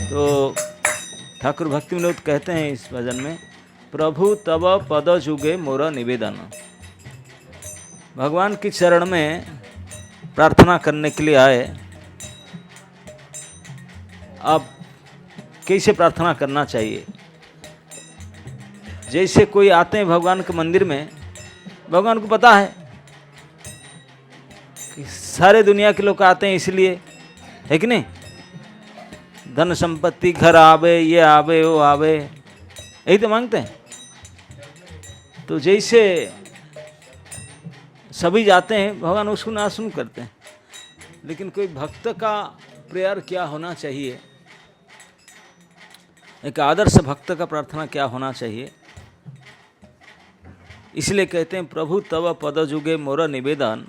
तो ठाकुर भक्ति विनोद कहते हैं इस भजन में, प्रभु तब पद जुगे मोर निवेदन। भगवान की चरण में प्रार्थना करने के लिए आए। अब कैसे प्रार्थना करना चाहिए? जैसे कोई आते हैं भगवान के मंदिर में, भगवान को पता है कि सारे दुनिया के लोग आते हैं, इसलिए है कि नहीं, धन संपत्ति, घर आवे, ये आवे, वो आवे, यही तो मांगते हैं। तो जैसे सभी जाते हैं, भगवान उसको ना सुन करते हैं। लेकिन कोई भक्त का प्रेयर क्या होना चाहिए, एक आदर्श भक्त का प्रार्थना क्या होना चाहिए? इसलिए कहते हैं, प्रभु तव पद जुगे मोर निवेदन।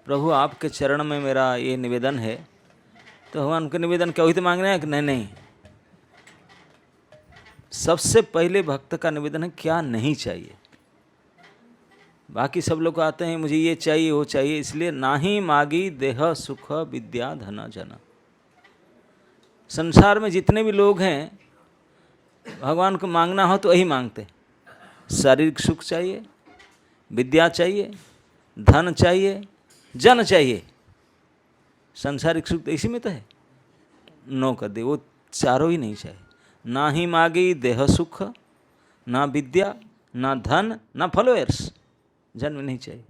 प्रभु आपके चरण में मेरा ये निवेदन है। तो भगवान के निवेदन क्या हुई तो मांगना है कि नहीं? सबसे पहले भक्त का निवेदन है क्या नहीं चाहिए। बाकी सब लोग आते हैं, मुझे ये चाहिए, वो चाहिए, इसलिए नाही मागी देह सुख विद्या धन जन। संसार में जितने भी लोग हैं, भगवान को मांगना हो तो यही मांगते। शारीरिक सुख चाहिए, विद्या चाहिए, धन चाहिए, जन चाहिए। संसारिक सुख तो इसी में तो है। नो कर दे, वो चारों ही नहीं चाहिए। ना ही मांगी देह सुख, ना विद्या, ना धन, ना फॉलोअर्स, जन्म नहीं चाहिए।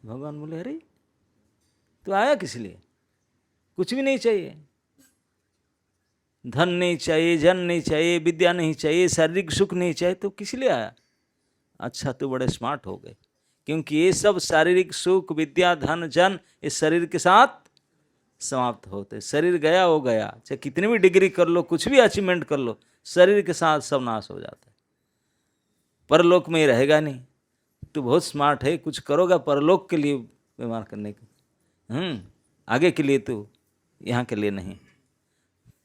भगवान बोले, अरे तो आया किस लिए? कुछ भी नहीं चाहिए, धन नहीं चाहिए, जन नहीं चाहिए, विद्या नहीं चाहिए, शारीरिक सुख नहीं चाहिए, तो किस लिए आया? अच्छा, तो बड़े स्मार्ट हो गए, क्योंकि ये सब शारीरिक सुख, विद्या, धन, जन इस शरीर के साथ समाप्त होते। शरीर गया हो गया, चाहे कितनी भी डिग्री कर लो, कुछ भी अचीवमेंट कर लो, शरीर के साथ सब नाश हो जाता है। परलोक में ही रहेगा नहीं। तू बहुत स्मार्ट है, कुछ करोगा परलोक के लिए व्यवहार करने के, आगे के लिए, तू यहाँ के लिए नहीं।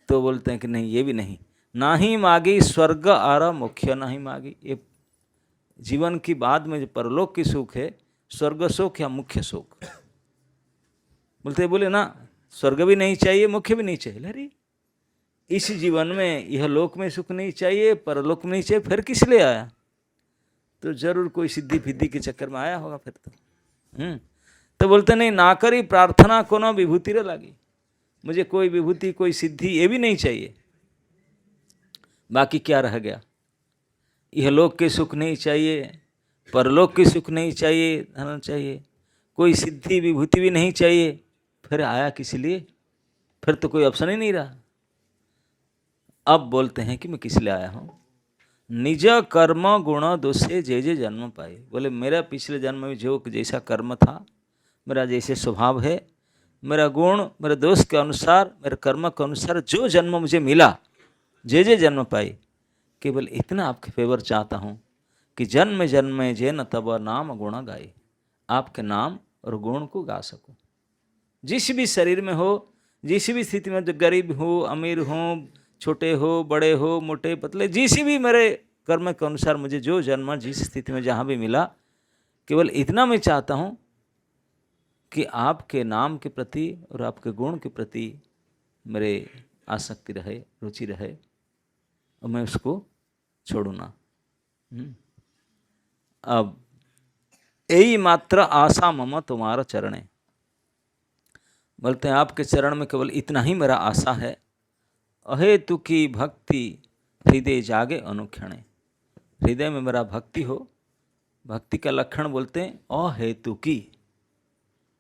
तो बोलते हैं कि नहीं, ये भी नहीं। ना ही मांगी स्वर्ग आर मुख्य नहीं मांगी। ये जीवन की बाद में जो परलोक की सुख है, स्वर्ग सुख या मुख्य सुख, बोले ना, स्वर्ग भी नहीं चाहिए, मुख्य भी नहीं चाहिए। अरे इस जीवन में यह लोक में सुख नहीं चाहिए, परलोक में नहीं चाहिए, फिर किस लिए आया? तो जरूर कोई सिद्धि फिद्धि के चक्कर में आया होगा फिर तो बोलते नहीं, ना करी प्रार्थना कोनो विभूति रे लागी। मुझे कोई विभूति, कोई सिद्धि ये भी नहीं चाहिए। बाकी क्या रह गया? यह लोक के सुख नहीं चाहिए, परलोक के सुख नहीं चाहिए, धन चाहिए, कोई सिद्धि विभूति भी नहीं चाहिए, फिर आया किस लिए? फिर तो कोई ऑप्शन ही नहीं रहा। अब बोलते हैं कि मैं किस लिए आया हूँ। निज कर्म गुण दोषे जे जे जन्म पाए। बोले मेरा पिछले जन्म में जो जैसा कर्म था, मेरा जैसे स्वभाव है, मेरा गुण, मेरे दोष के अनुसार, मेरे कर्म के अनुसार जो जन्म मुझे मिला, जे जे जन्म पाए, केवल इतना आपके फेवर चाहता हूँ कि जन्म जन्म जे न तब नाम गुण गाए। आपके नाम और गुण को गा सकूँ। जिस भी शरीर में हो, जिस भी स्थिति में, जो गरीब हो, अमीर हो, छोटे हो, बड़े हो, मोटे पतले, जिस भी मेरे कर्म के अनुसार मुझे जो जन्म जिस स्थिति में जहाँ भी मिला, केवल इतना मैं चाहता हूँ कि आपके नाम के प्रति और आपके गुण के प्रति मेरे आसक्ति रहे, रुचि रहे, और मैं उसको छोड़ूँ ना। अब यही मात्र आशा मम तुम्हारा चरणे। बोलते हैं आपके चरण में केवल इतना ही मेरा आशा है। अहेतु की भक्ति हृदय जागे अनुक्षणे। हृदय में मेरा भक्ति हो। भक्ति का लक्षण बोलते हैं अहेतु की।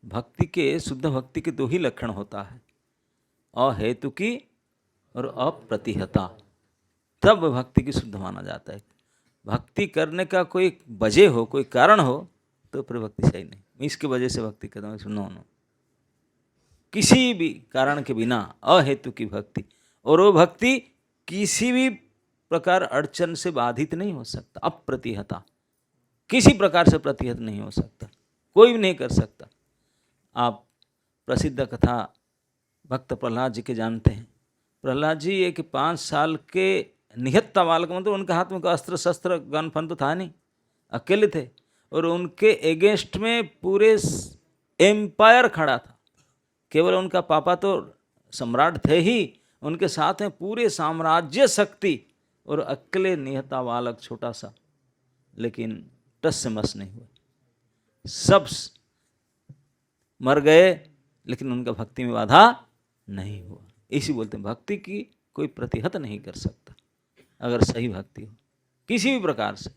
भक्ति के, शुद्ध भक्ति के दो ही लक्षण होता है, अहेतु की और अप्रतिहता। तब भक्ति की शुद्ध माना जाता है। भक्ति करने का कोई वजह हो, कोई कारण हो, तो फिर भक्ति सही नहीं। मैं इसके वजह से भक्ति करता हूँ, सुनो नो, किसी भी कारण के बिना अहेतु की भक्ति, और वो भक्ति किसी भी प्रकार अड़चन से बाधित नहीं हो सकता। अप्रतिहता, किसी प्रकार से प्रतिहत नहीं हो सकता, कोई भी नहीं कर सकता। आप प्रसिद्ध कथा भक्त प्रहलाद जी के जानते हैं। प्रहलाद जी एक 5 साल के निहत्ता बालक, मतलब उनके हाथ में कोई अस्त्र शस्त्र गन फन तो था नहीं, अकेले थे, और उनके अगेंस्ट में पूरे एम्पायर खड़ा था। केवल उनका पापा तो सम्राट थे ही, उनके साथ में पूरे साम्राज्य शक्ति और अकेले निहता बालक छोटा सा, लेकिन टस से मस नहीं हुआ। सब मर गए लेकिन उनका भक्ति में बाधा नहीं हुआ। इसी बोलते हैं भक्ति की कोई प्रतिहत नहीं कर सकता। अगर सही भक्ति हो किसी भी प्रकार से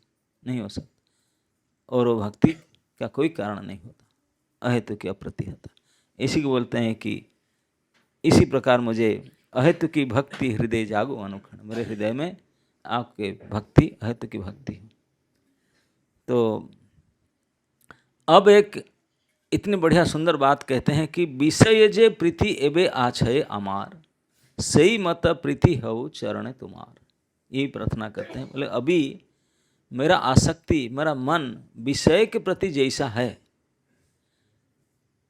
नहीं हो सकता, और वो भक्ति का कोई कारण नहीं होता। अहेतु की अप्रतिहता, इसी को बोलते हैं कि इसी प्रकार मुझे अहेतु की भक्ति हृदय जागो अनुक्षण, मेरे हृदय में आपके भक्ति अहेतु की भक्ति हो। तो अब एक इतनी बढ़िया सुंदर बात कहते हैं कि विषय जे प्रीति एबे आछय अमार, सही मत प्रीति हो चरण तुम्हार। यही प्रार्थना करते हैं। बोले अभी मेरा आसक्ति, मेरा मन विषय के प्रति जैसा है,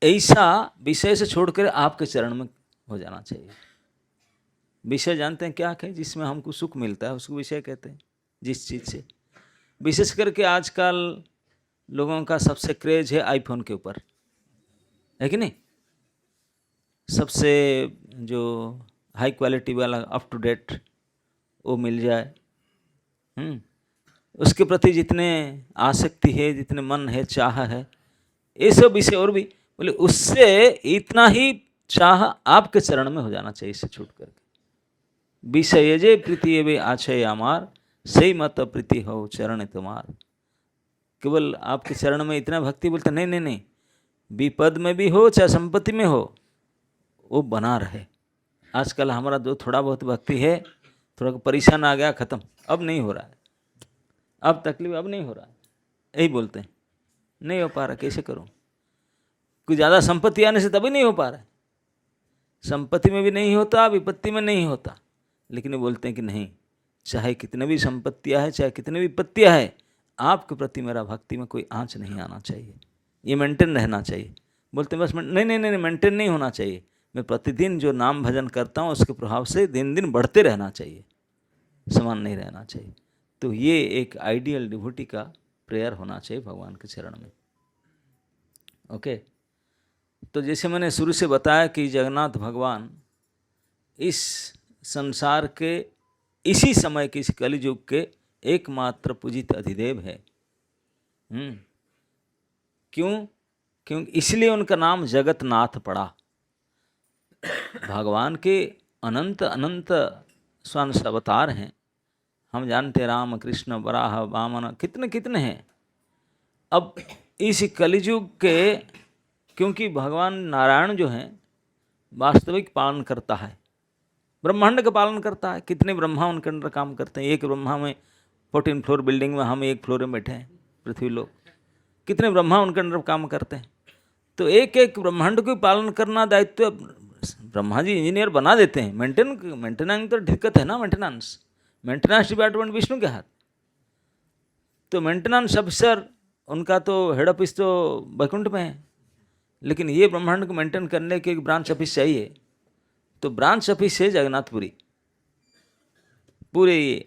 ऐसा विषय से छोड़कर आपके चरण में हो जाना चाहिए। विषय जानते हैं क्या है? जिसमें हमको सुख मिलता है उसको विषय कहते हैं। जिस चीज़ से, विशेष करके आजकल लोगों का सबसे क्रेज है आईफोन के ऊपर, है कि नहीं? सबसे जो हाई क्वालिटी वाला अप टू डेट वो मिल जाए, उसके प्रति जितने आसक्ति है, जितने मन है, चाह है, ये सब विषय। और भी बोले उससे इतना ही चाह आपके चरण में हो जाना चाहिए, इससे छूट करके। विषय जे प्रीति एबे आछय अमार, सही मत प्रीति हो चरण तुम्हार। केवल आपके चरण में इतना भक्ति, बोलते नहीं नहीं नहीं, विपद में भी हो चाहे संपत्ति में हो, वो बना रहे। आजकल हमारा जो थोड़ा बहुत भक्ति है, थोड़ा परेशान आ गया, खत्म, अब नहीं हो रहा है, अब तकलीफ अब नहीं हो रहा है, यही बोलते हैं। नहीं हो पा रहा, कैसे करूं? कुछ ज़्यादा संपत्ति आने से तभी नहीं हो पा रहा है। संपत्ति में भी नहीं होता, विपत्ति में नहीं होता, लेकिन वो बोलते हैं कि नहीं, चाहे कितने भी संपत्तियां है, चाहे कितने भी विपत्तियां है, आपके प्रति मेरा भक्ति में कोई आँच नहीं आना चाहिए, ये मेंटेन रहना चाहिए। बोलते हैं बस नहीं नहीं नहीं, मेंटेन नहीं होना चाहिए, मैं प्रतिदिन जो नाम भजन करता हूँ उसके प्रभाव से दिन दिन बढ़ते रहना चाहिए, समान नहीं रहना चाहिए। तो ये एक आइडियल डिवोटी का प्रेयर होना चाहिए भगवान के चरण में। ओके, तो जैसे मैंने शुरू से बताया कि जगन्नाथ भगवान इस संसार के इसी समय के, इस कलियुग के एकमात्र पूजित अधिदेव है। क्यों? क्योंकि इसलिए उनका नाम जगतनाथ पड़ा। भगवान के अनंत अनंत स्वांश अवतार हैं, हम जानते राम कृष्ण वराह वामन कितने कितने हैं। अब इस कलियुग के, क्योंकि भगवान नारायण जो हैं वास्तविक पालन करता है, ब्रह्मांड का पालन करता है। कितने ब्रह्मा उनके अंदर काम करते हैं। एक ब्रह्मा में 14 फ्लोर बिल्डिंग में हम एक फ्लोर में बैठे हैं, पृथ्वी लोग, कितने ब्रह्मा उनके अंदर काम करते हैं। तो एक एक ब्रह्मांड को पालन करना दायित्व ब्रह्मा जी इंजीनियर बना देते हैं। मेंटेनेंस तो दिक्कत है ना, मेंटेनेंस डिपार्टमेंट विष्णु के हाथ। तो मेंटेनेंस ऑफिसर उनका तो हेड ऑफिस तो वैकुंठ में है, लेकिन ये ब्रह्मांड को मेंटेन करने के एक ब्रांच ऑफिस चाहिए। तो ब्रांच ऑफिस है जगन्नाथपुरी, पूरे ये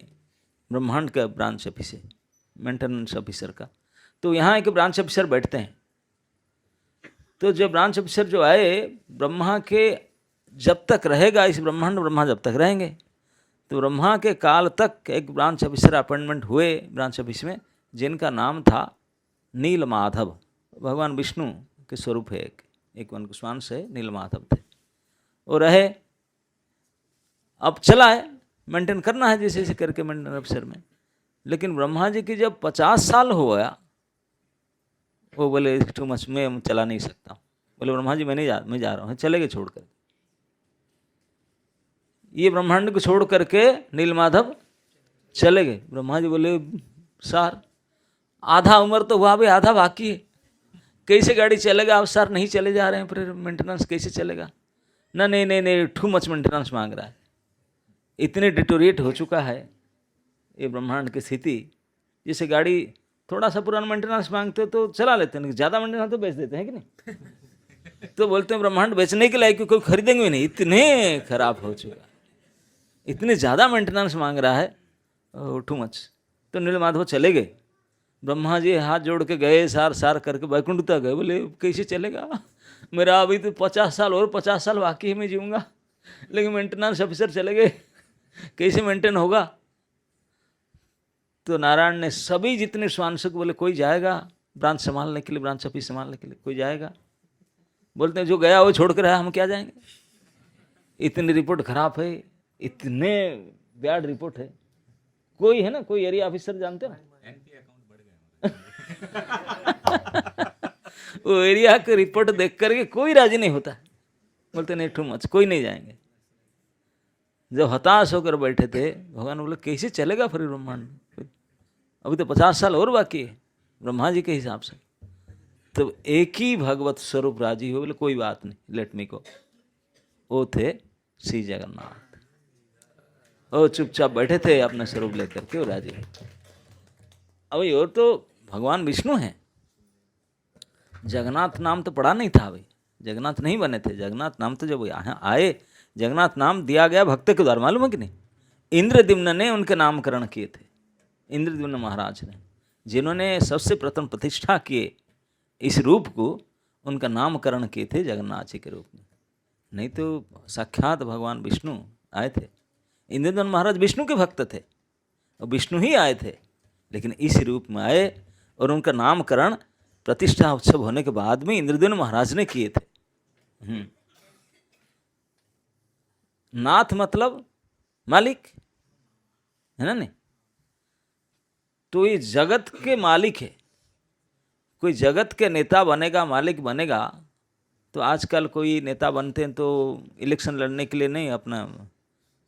ब्रह्मांड का ब्रांच ऑफिस है मेंटेनेंस ऑफिसर का। तो यहाँ एक ब्रांच ऑफिसर बैठते हैं। तो जो ब्रांच ऑफिसर जो आए, ब्रह्मा के जब तक रहेगा इस ब्रह्मांड, ब्रह्मा जब तक रहेंगे, तो ब्रह्मा के काल तक एक ब्रांच ऑफिसर अपॉइंटमेंट हुए ब्रांच ऑफिस में, जिनका नाम था नीलमाधव। भगवान विष्णु के स्वरूप है, एक उनके स्वांश है, नीलमाधव थे। और रहे, अब चला है, मेंटेन करना है जैसे जैसे करके मेंटेन ऑफिसर में। लेकिन ब्रह्मा जी की जब 50 साल हो गया, वो बोले टू मच, मैं चला नहीं सकता। बोले ब्रह्मा जी मैं जा रहा हूँ, चले गए छोड़ कर। ये ब्रह्मांड को छोड़ करके नीलमाधव चले गए। ब्रह्मा जी बोले सर, आधा उम्र तो हुआ, अभी आधा बाकी है, कैसे गाड़ी चलेगा? आप सर नहीं चले जा रहे हैं, फिर मेंटेनेंस कैसे चलेगा? ना नहीं नहीं नहीं, टू मच मेंटेनेंस मांग रहा है। इतने डिटोरिएट हो चुका है ये ब्रह्मांड की स्थिति, जैसे गाड़ी थोड़ा सा पुराना मेंटेनेंस मांगते हो तो चला लेते हैं, ज़्यादा मेंटेनेंस तो बेच देते हैं कि नहीं? तो बोलते हैं ब्रह्मांड बेचने के लायक कोई खरीदेंगे नहीं, इतने खराब हो चुका, इतने ज़्यादा मेंटेनेंस मांग रहा है, टू मच। तो नीलमाधव चले गए। ब्रह्मा जी हाथ जोड़ के गए, सार सार करके वैकुंठ तक गए। बोले कैसे चलेगा, मेरा अभी तो 50 साल और 50 साल बाकी है, मैं जीऊँगा, लेकिन मेंटेनेंस ऑफिसर चले गए, कैसे मेंटेन होगा? तो नारायण ने सभी जितने स्वांशक बोले कोई जाएगा ब्रांच संभालने के लिए, ब्रांच ऑफिस संभालने के लिए, कोई जाएगा? बोलते हैं जो गया वो छोड़ कर आया, हम क्या जाएंगे? इतनी रिपोर्ट खराब है, इतने बैड रिपोर्ट है। कोई है ना, कोई एरिया ऑफिसर जानते ना, वो एरिया की रिपोर्ट देख करके कोई राजी नहीं होता, बोलते नहीं टू मच, कोई नहीं जाएंगे। जब हताश होकर बैठे थे, भगवान बोले कैसे चलेगा फिर ब्रह्मांड? अभी तो 50 साल और बाकी है ब्रह्मा जी के हिसाब से। तो एक ही भगवत स्वरूप राजी हो, बोले कोई बात नहीं, लेट मी गो। वो थे श्री जगन्नाथ। वो चुपचाप बैठे थे अपना स्वरूप लेकर के, वो राजी। अभी और तो भगवान विष्णु हैं, जगन्नाथ नाम तो पड़ा नहीं था भाई, जगन्नाथ नहीं बने थे। जगन्नाथ नाम तो जब यहाँ आए, जगन्नाथ नाम दिया गया भक्त के द्वारा, मालूम है कि नहीं? इंद्रद्युम्न ने उनके नामकरण किए थे, इंद्रद्युम्न महाराज ने, जिन्होंने सबसे प्रथम प्रतिष्ठा किए इस रूप को, उनका नामकरण किए थे जगन्नाथ जी के रूप में। नहीं तो साक्षात भगवान विष्णु आए थे। इंद्रद्युम्न महाराज विष्णु के भक्त थे और विष्णु ही आए थे, लेकिन इस रूप में आए और उनका नामकरण प्रतिष्ठा उत्सव होने के बाद में इंद्रद्युम्न महाराज ने किए थे। नाथ मतलब मालिक है ना, नहीं? तो ये जगत के मालिक है। कोई जगत के नेता बनेगा, मालिक बनेगा, तो आजकल कोई नेता बनते हैं तो इलेक्शन लड़ने के लिए नहीं, अपना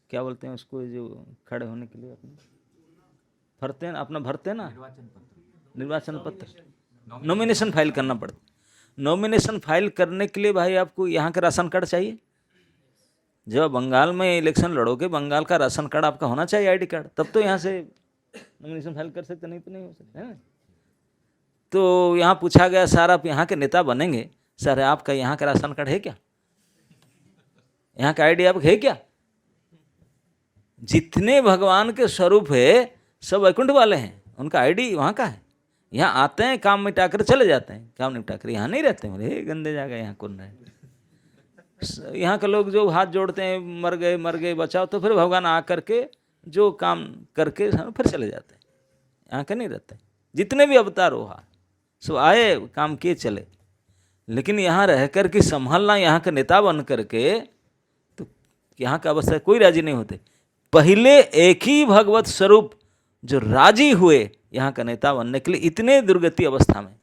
क्या बोलते हैं उसको, जो खड़े होने के लिए अपना भरते हैं, अपना भरते हैं ना, निर्वाचन पत्र, नॉमिनेशन फाइल करना पड़ता। नॉमिनेशन फाइल करने के लिए भाई आपको यहाँ का राशन कार्ड चाहिए। जब बंगाल में इलेक्शन लड़ोगे, बंगाल का राशन कार्ड आपका होना चाहिए, आईडी कार्ड, तब तो यहाँ से नॉमिनेशन फाइल कर सकते, नहीं तो नहीं हो सकता है ना। तो यहाँ पूछा गया, सर आप यहाँ के नेता बनेंगे, सर आपका यहाँ का राशन कार्ड है क्या? यहाँ का आईडी आपका है क्या? जितने भगवान के स्वरूप है सब वैकुंठ वाले हैं, उनका आईडी वहाँ का है। यहाँ आते हैं, काम मिटा कर चले जाते हैं, काम निपटा कर, यहाँ नहीं रहते हैं। बोले गंदे जगह, यहाँ कौन रहे? यहाँ के लोग जो हाथ जोड़ते हैं, मर गए बचाओ, तो फिर भगवान आ करके जो काम करके फिर चले जाते हैं, यहाँ के नहीं रहते। जितने भी अवतार हो सो आए, काम किए, चले। लेकिन यहाँ रह कर के संभालना, यहाँ का नेता बन करके, तो यहाँ का अवस्था कोई राजी नहीं होते। पहले एक ही भगवत स्वरूप जो राजी हुए यहाँ का नेता बनने के लिए, इतने दुर्गति अवस्था में,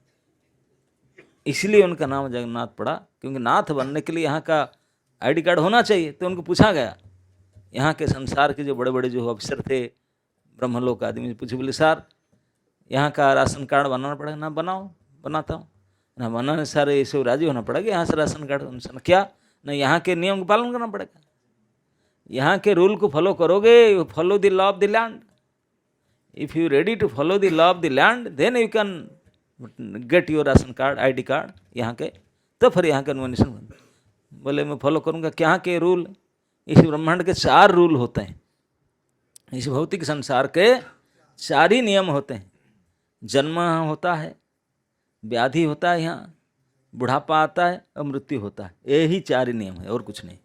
इसलिए उनका नाम जगन्नाथ पड़ा। क्योंकि नाथ बनने के लिए यहाँ का आईडी कार्ड होना चाहिए। तो उनको पूछा गया, यहाँ के संसार के जो बड़े बड़े जो अफसर थे, ब्रह्मलोक आदमी से पूछे, बोले सर यहाँ का राशन कार्ड बनाना पड़ेगा ना? बनाओ, बनाता हूँ ना। बनाने सारे ऐसे राजी होना पड़ेगा यहाँ से राशन कार्ड, उनसे क्या ना, यहाँ के नियम का पालन करना पड़ेगा, यहाँ के रूल को फॉलो करोगे, follow the law of the land. If you ready to follow the law of the land, then you can get your ration card, ID card यहाँ के, तो फिर यहाँ का नॉमिनेशन बन। बोले मैं फॉलो करूँगा। क्या के रूल? इस ब्रह्मांड के 4 रूल होते हैं, इस भौतिक संसार के 4 ही नियम होते हैं। जन्म होता है, व्याधि होता है, यहाँ बुढ़ापा आता है और मृत्यु होता है। यही 4 ही नियम है और कुछ नहीं।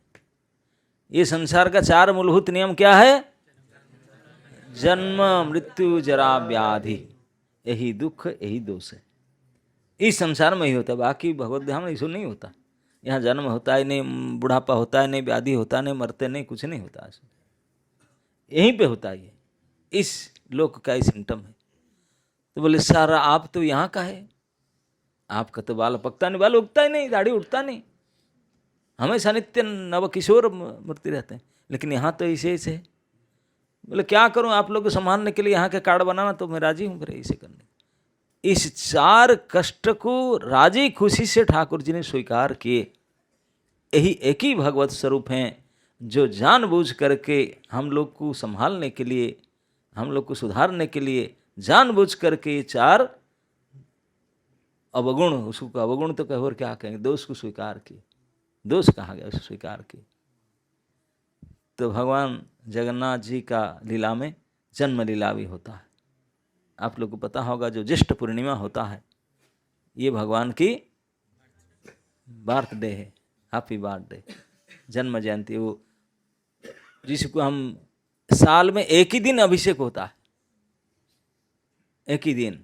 ये संसार का 4 मूलभूत नियम क्या है? जन्म, मृत्यु, जरा, व्याधि। यही दुख, यही दोष है, इस संसार में ही होता है। बाकी भगवत धाम में इसको नहीं होता। यहाँ जन्म होता है नहीं, बुढ़ापा होता है नहीं, व्याधि होता नहीं, मरते नहीं, कुछ नहीं होता। यहीं पे होता है, ये इस लोक का ही सिम्टम है। तो बोले सर आप तो यहाँ का है, आपका तो बाल पकता नहीं, बाल उगता ही नहीं, दाढ़ी उठता नहीं, हमेशा नित्य नव किशोर मूर्ति रहते हैं, लेकिन यहाँ तो ऐसे ऐसे है। बोले क्या करूँ, आप लोग को संभालने के लिए यहाँ के कार्ड बनाना, तो मैं राजी हूँ फिर ऐसे करने। इस 4 कष्ट को राजी खुशी से ठाकुर जी ने स्वीकार किए। यही एक ही भगवत स्वरूप हैं जो जानबूझ करके हम लोग को संभालने के लिए, हम लोग को सुधारने के लिए जानबूझ करके 4 अवगुण, उसको अवगुण तो कहे और क्या कहेंगे, दोष को स्वीकार किए। दोष कहा गया, उसे स्वीकार किए। तो भगवान जगन्नाथ जी का लीला में जन्म लीला भी होता है। आप लोग को पता होगा जो ज्येष्ठ पूर्णिमा होता है, ये भगवान की बर्थडे है, हैप्पी बर्थडे, जन्म जयंती। वो जिसको हम साल में एक ही दिन अभिषेक होता है, एक ही दिन।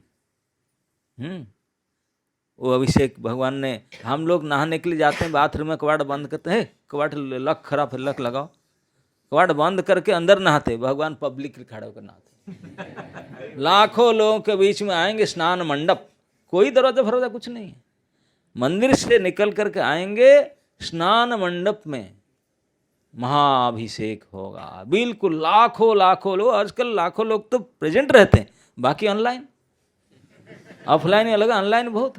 वो अभिषेक भगवान ने, हम लोग नहाने के लिए जाते हैं, बाथरूम में कबाड़ बंद करते हैं, कबाड़ लक खराब है, लक लगाओ, कबाड़ बंद करके अंदर नहाते, भगवान पब्लिक के खड़े होकर नहाते। लाखों लोगों के बीच में आएंगे, स्नान मंडप, कोई दरवाजा फरवाजा कुछ नहीं है, मंदिर से निकल करके आएंगे, स्नान मंडप में महाअभिषेक होगा। बिल्कुल लाखों लाखों लोग, आजकल लाखों लोग तो प्रेजेंट रहते हैं, बाकी ऑनलाइन, ऑफलाइन अलग, ऑनलाइन बहुत,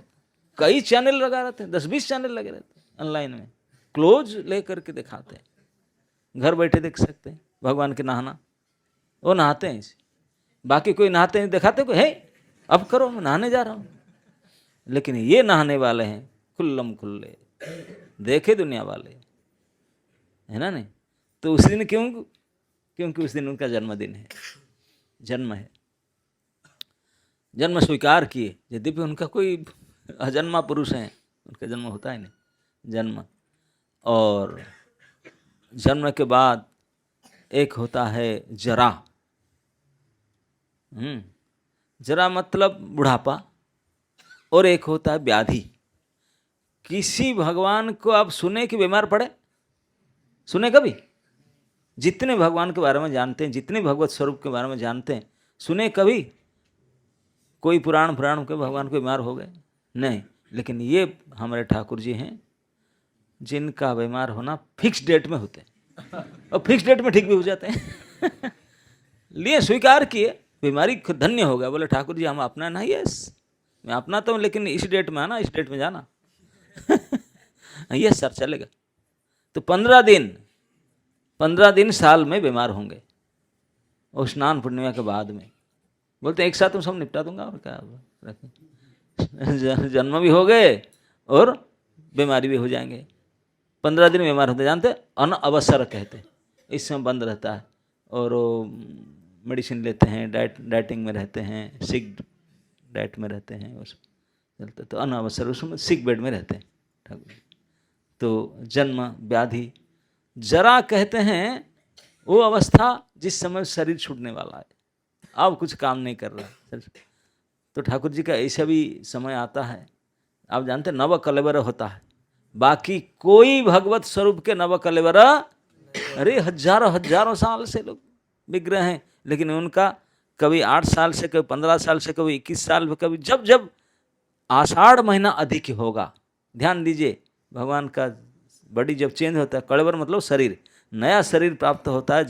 कई चैनल लगा रहते हैं, 10-20 चैनल लगे रहते हैं ऑनलाइन में, क्लोज ले करके दिखाते हैं, घर बैठे देख सकते हैं भगवान के नहाना। वो नहाते हैं इसे, बाकी कोई नहाते हैं दिखाते कोई है, अब करो मैं नहाने जा रहा हूँ, लेकिन ये नहाने वाले हैं खुल्लम खुल्ले, देखे दुनिया वाले, है ना नहीं। तो उस दिन क्यों? क्योंकि उस दिन उनका जन्मदिन है, जन्म है, जन्म स्वीकार किए, यद्यपि उनका कोई अजन्मा पुरुष है, उनका जन्म होता है नहीं, जन्म। और जन्म के बाद एक होता है जरा, जरा मतलब बुढ़ापा, और एक होता है व्याधि। किसी भगवान को आप सुने कि बीमार पड़े? सुने कभी? जितने भगवान के बारे में जानते हैं, जितने भगवत स्वरूप के बारे में जानते हैं, सुने कभी कोई पुराण के भगवान को बीमार हो गए? नहीं। लेकिन ये हमारे ठाकुर जी हैं जिनका बीमार होना फिक्स डेट में होते हैं, और फिक्स डेट में ठीक भी हो जाते हैं। लिए स्वीकार किए, बीमारी धन्य हो गया, बोले ठाकुर जी हम अपना ना, यस मैं अपनाता हूँ, लेकिन इस डेट में आना, इस डेट में जाना। यस सर चलेगा। तो 15 दिन साल में बीमार होंगे, और स्नान पूर्णिमा के बाद में बोलते हैं एक साथ तुम सब निपटा दूंगा, और क्या जन्म भी हो गए और बीमारी भी हो जाएंगे। 15 दिन बीमार होते, जानते अनअवसर कहते, इस समय बंद रहता है, और मेडिसिन लेते हैं, डाइटिंग में रहते हैं, सिक डाइट में रहते हैं, उस चलते, तो अनअवसर उसमें सिक बेड में रहते हैं ठाकुर। तो जन्म व्याधि, जरा कहते हैं वो अवस्था जिस समय शरीर छूटने वाला है, अब कुछ काम नहीं कर रहा। तो ठाकुर जी का ऐसा भी समय आता है, आप जानते हैं नव कलेवर होता है, बाकी कोई भगवत स्वरूप के नव कलेवर, अरे हजारों साल से लोग विग्रह हैं, लेकिन उनका कभी 8 साल से, कभी 15 साल से, कभी 21 साल में, कभी जब आषाढ़ महीना अधिक होगा, ध्यान दीजिए, भगवान का बॉडी जब चेंज होता है, कलेवर मतलब शरीर, नया शरीर प्राप्त होता है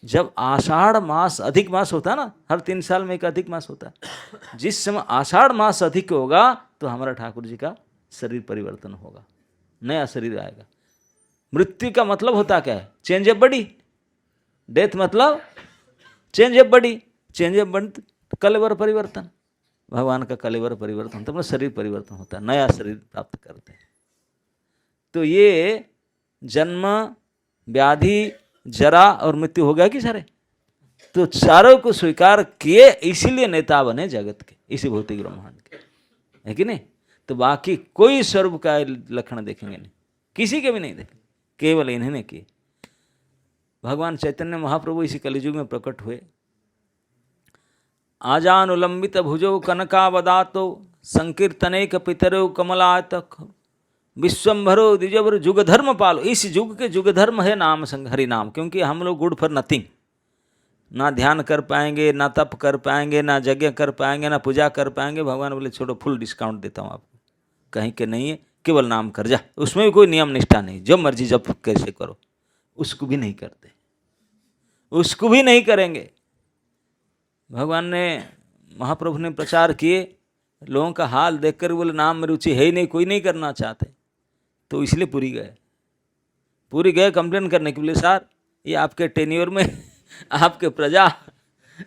जब आषाढ़ मास, अधिक मास होता है ना, हर 3 साल में एक अधिक मास होता है, जिस समय आषाढ़ मास अधिक होगा तो हमारा ठाकुर जी का शरीर परिवर्तन होगा, नया शरीर आएगा। मृत्यु का मतलब होता क्या है? Change of body. डेथ मतलब change of body, change of body कलेवर परिवर्तन, भगवान का कलेवर परिवर्तन, तो शरीर परिवर्तन होता है, नया शरीर प्राप्त करते हैं। तो ये जन्म, व्याधि, जरा और मृत्यु हो गया कि सारे, तो चारों को स्वीकार किए, इसीलिए नेता बने जगत के, इसी भौतिक ब्रह्मांड के, है कि नहीं। तो बाकी कोई स्वरूप का लक्षण देखेंगे नहीं, किसी के भी नहीं देखेंगे, केवल इन्हीं ने किए। भगवान चैतन्य महाप्रभु इसी कलियुग में प्रकट हुए। आजानुलंबित भुजौ कनकावदातो संकीर्तनेक पितरो कमलातक विश्वम्भरो द्विजवर जुग धर्म पालो। इस युग के जुग धर्म है नाम हरि नाम, क्योंकि हम लोग गुड फॉर नथिंग, ना ध्यान कर पाएंगे, ना तप कर पाएंगे, ना यज्ञ कर पाएंगे, ना पूजा कर पाएंगे। भगवान बोले छोड़ो, फुल डिस्काउंट देता हूँ आपको, कहीं के नहीं है, केवल नाम कर जा, उसमें भी कोई नियम निष्ठा नहीं, जब मर्जी जब कैसे करो, उसको भी नहीं करते, उसको भी नहीं करेंगे। भगवान ने, महाप्रभु ने प्रचार किए, लोगों का हाल देखकर बोले नाम में रुचि है ही नहीं, कोई नहीं करना चाहते, तो इसलिए पूरी गए कंप्लेन करने के लिए, सर ये आपके टेन्योर में आपके प्रजा,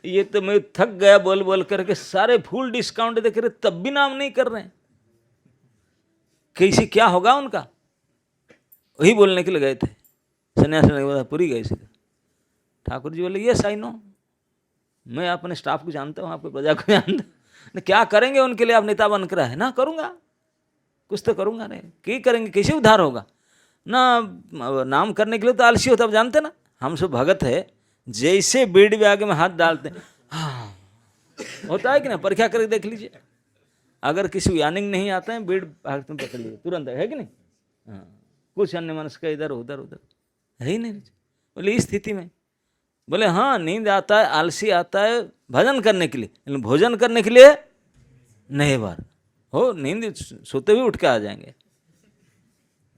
ये तो मैं थक गया बोल बोल करके, सारे फुल डिस्काउंट देख रहे, तब भी नाम नहीं कर रहे हैं, कैसे क्या होगा उनका, वही बोलने के लिए गए थे। सन्यासी ने बोला पूरी गए सीधे। ठाकुर जी बोले यस आई नो, मैं अपने स्टाफ को जानता हूँ, आपके प्रजा को जानता हूँ, क्या करेंगे उनके लिए, आप नेता बनकर है ना, करूँगा कुछ तो करूँगा, नहीं क्या करेंगे, कैसे उद्धार होगा ना, नाम करने के लिए तो आलसी होता, आप जानते ना, हम सब भगत है, जैसे बीड़ी बैग में हाथ डालते हैं, हाँ, होता है कि ना, परीक्षा करके देख लीजिए। अगर किसी को यानिंग नहीं आता है, बीड़ हाथ में पकड़ लीजिए तुरंत, है कि नहीं? हाँ, कुछ अन्य मनुष्य का इधर उधर उधर है ही नहीं। बोले इस स्थिति में, बोले हाँ नींद आता है, आलसी आता है भजन करने के लिए, लेकिन भोजन करने के लिए नहीं। बार हो नींद सोते हुए उठ के आ जाएंगे,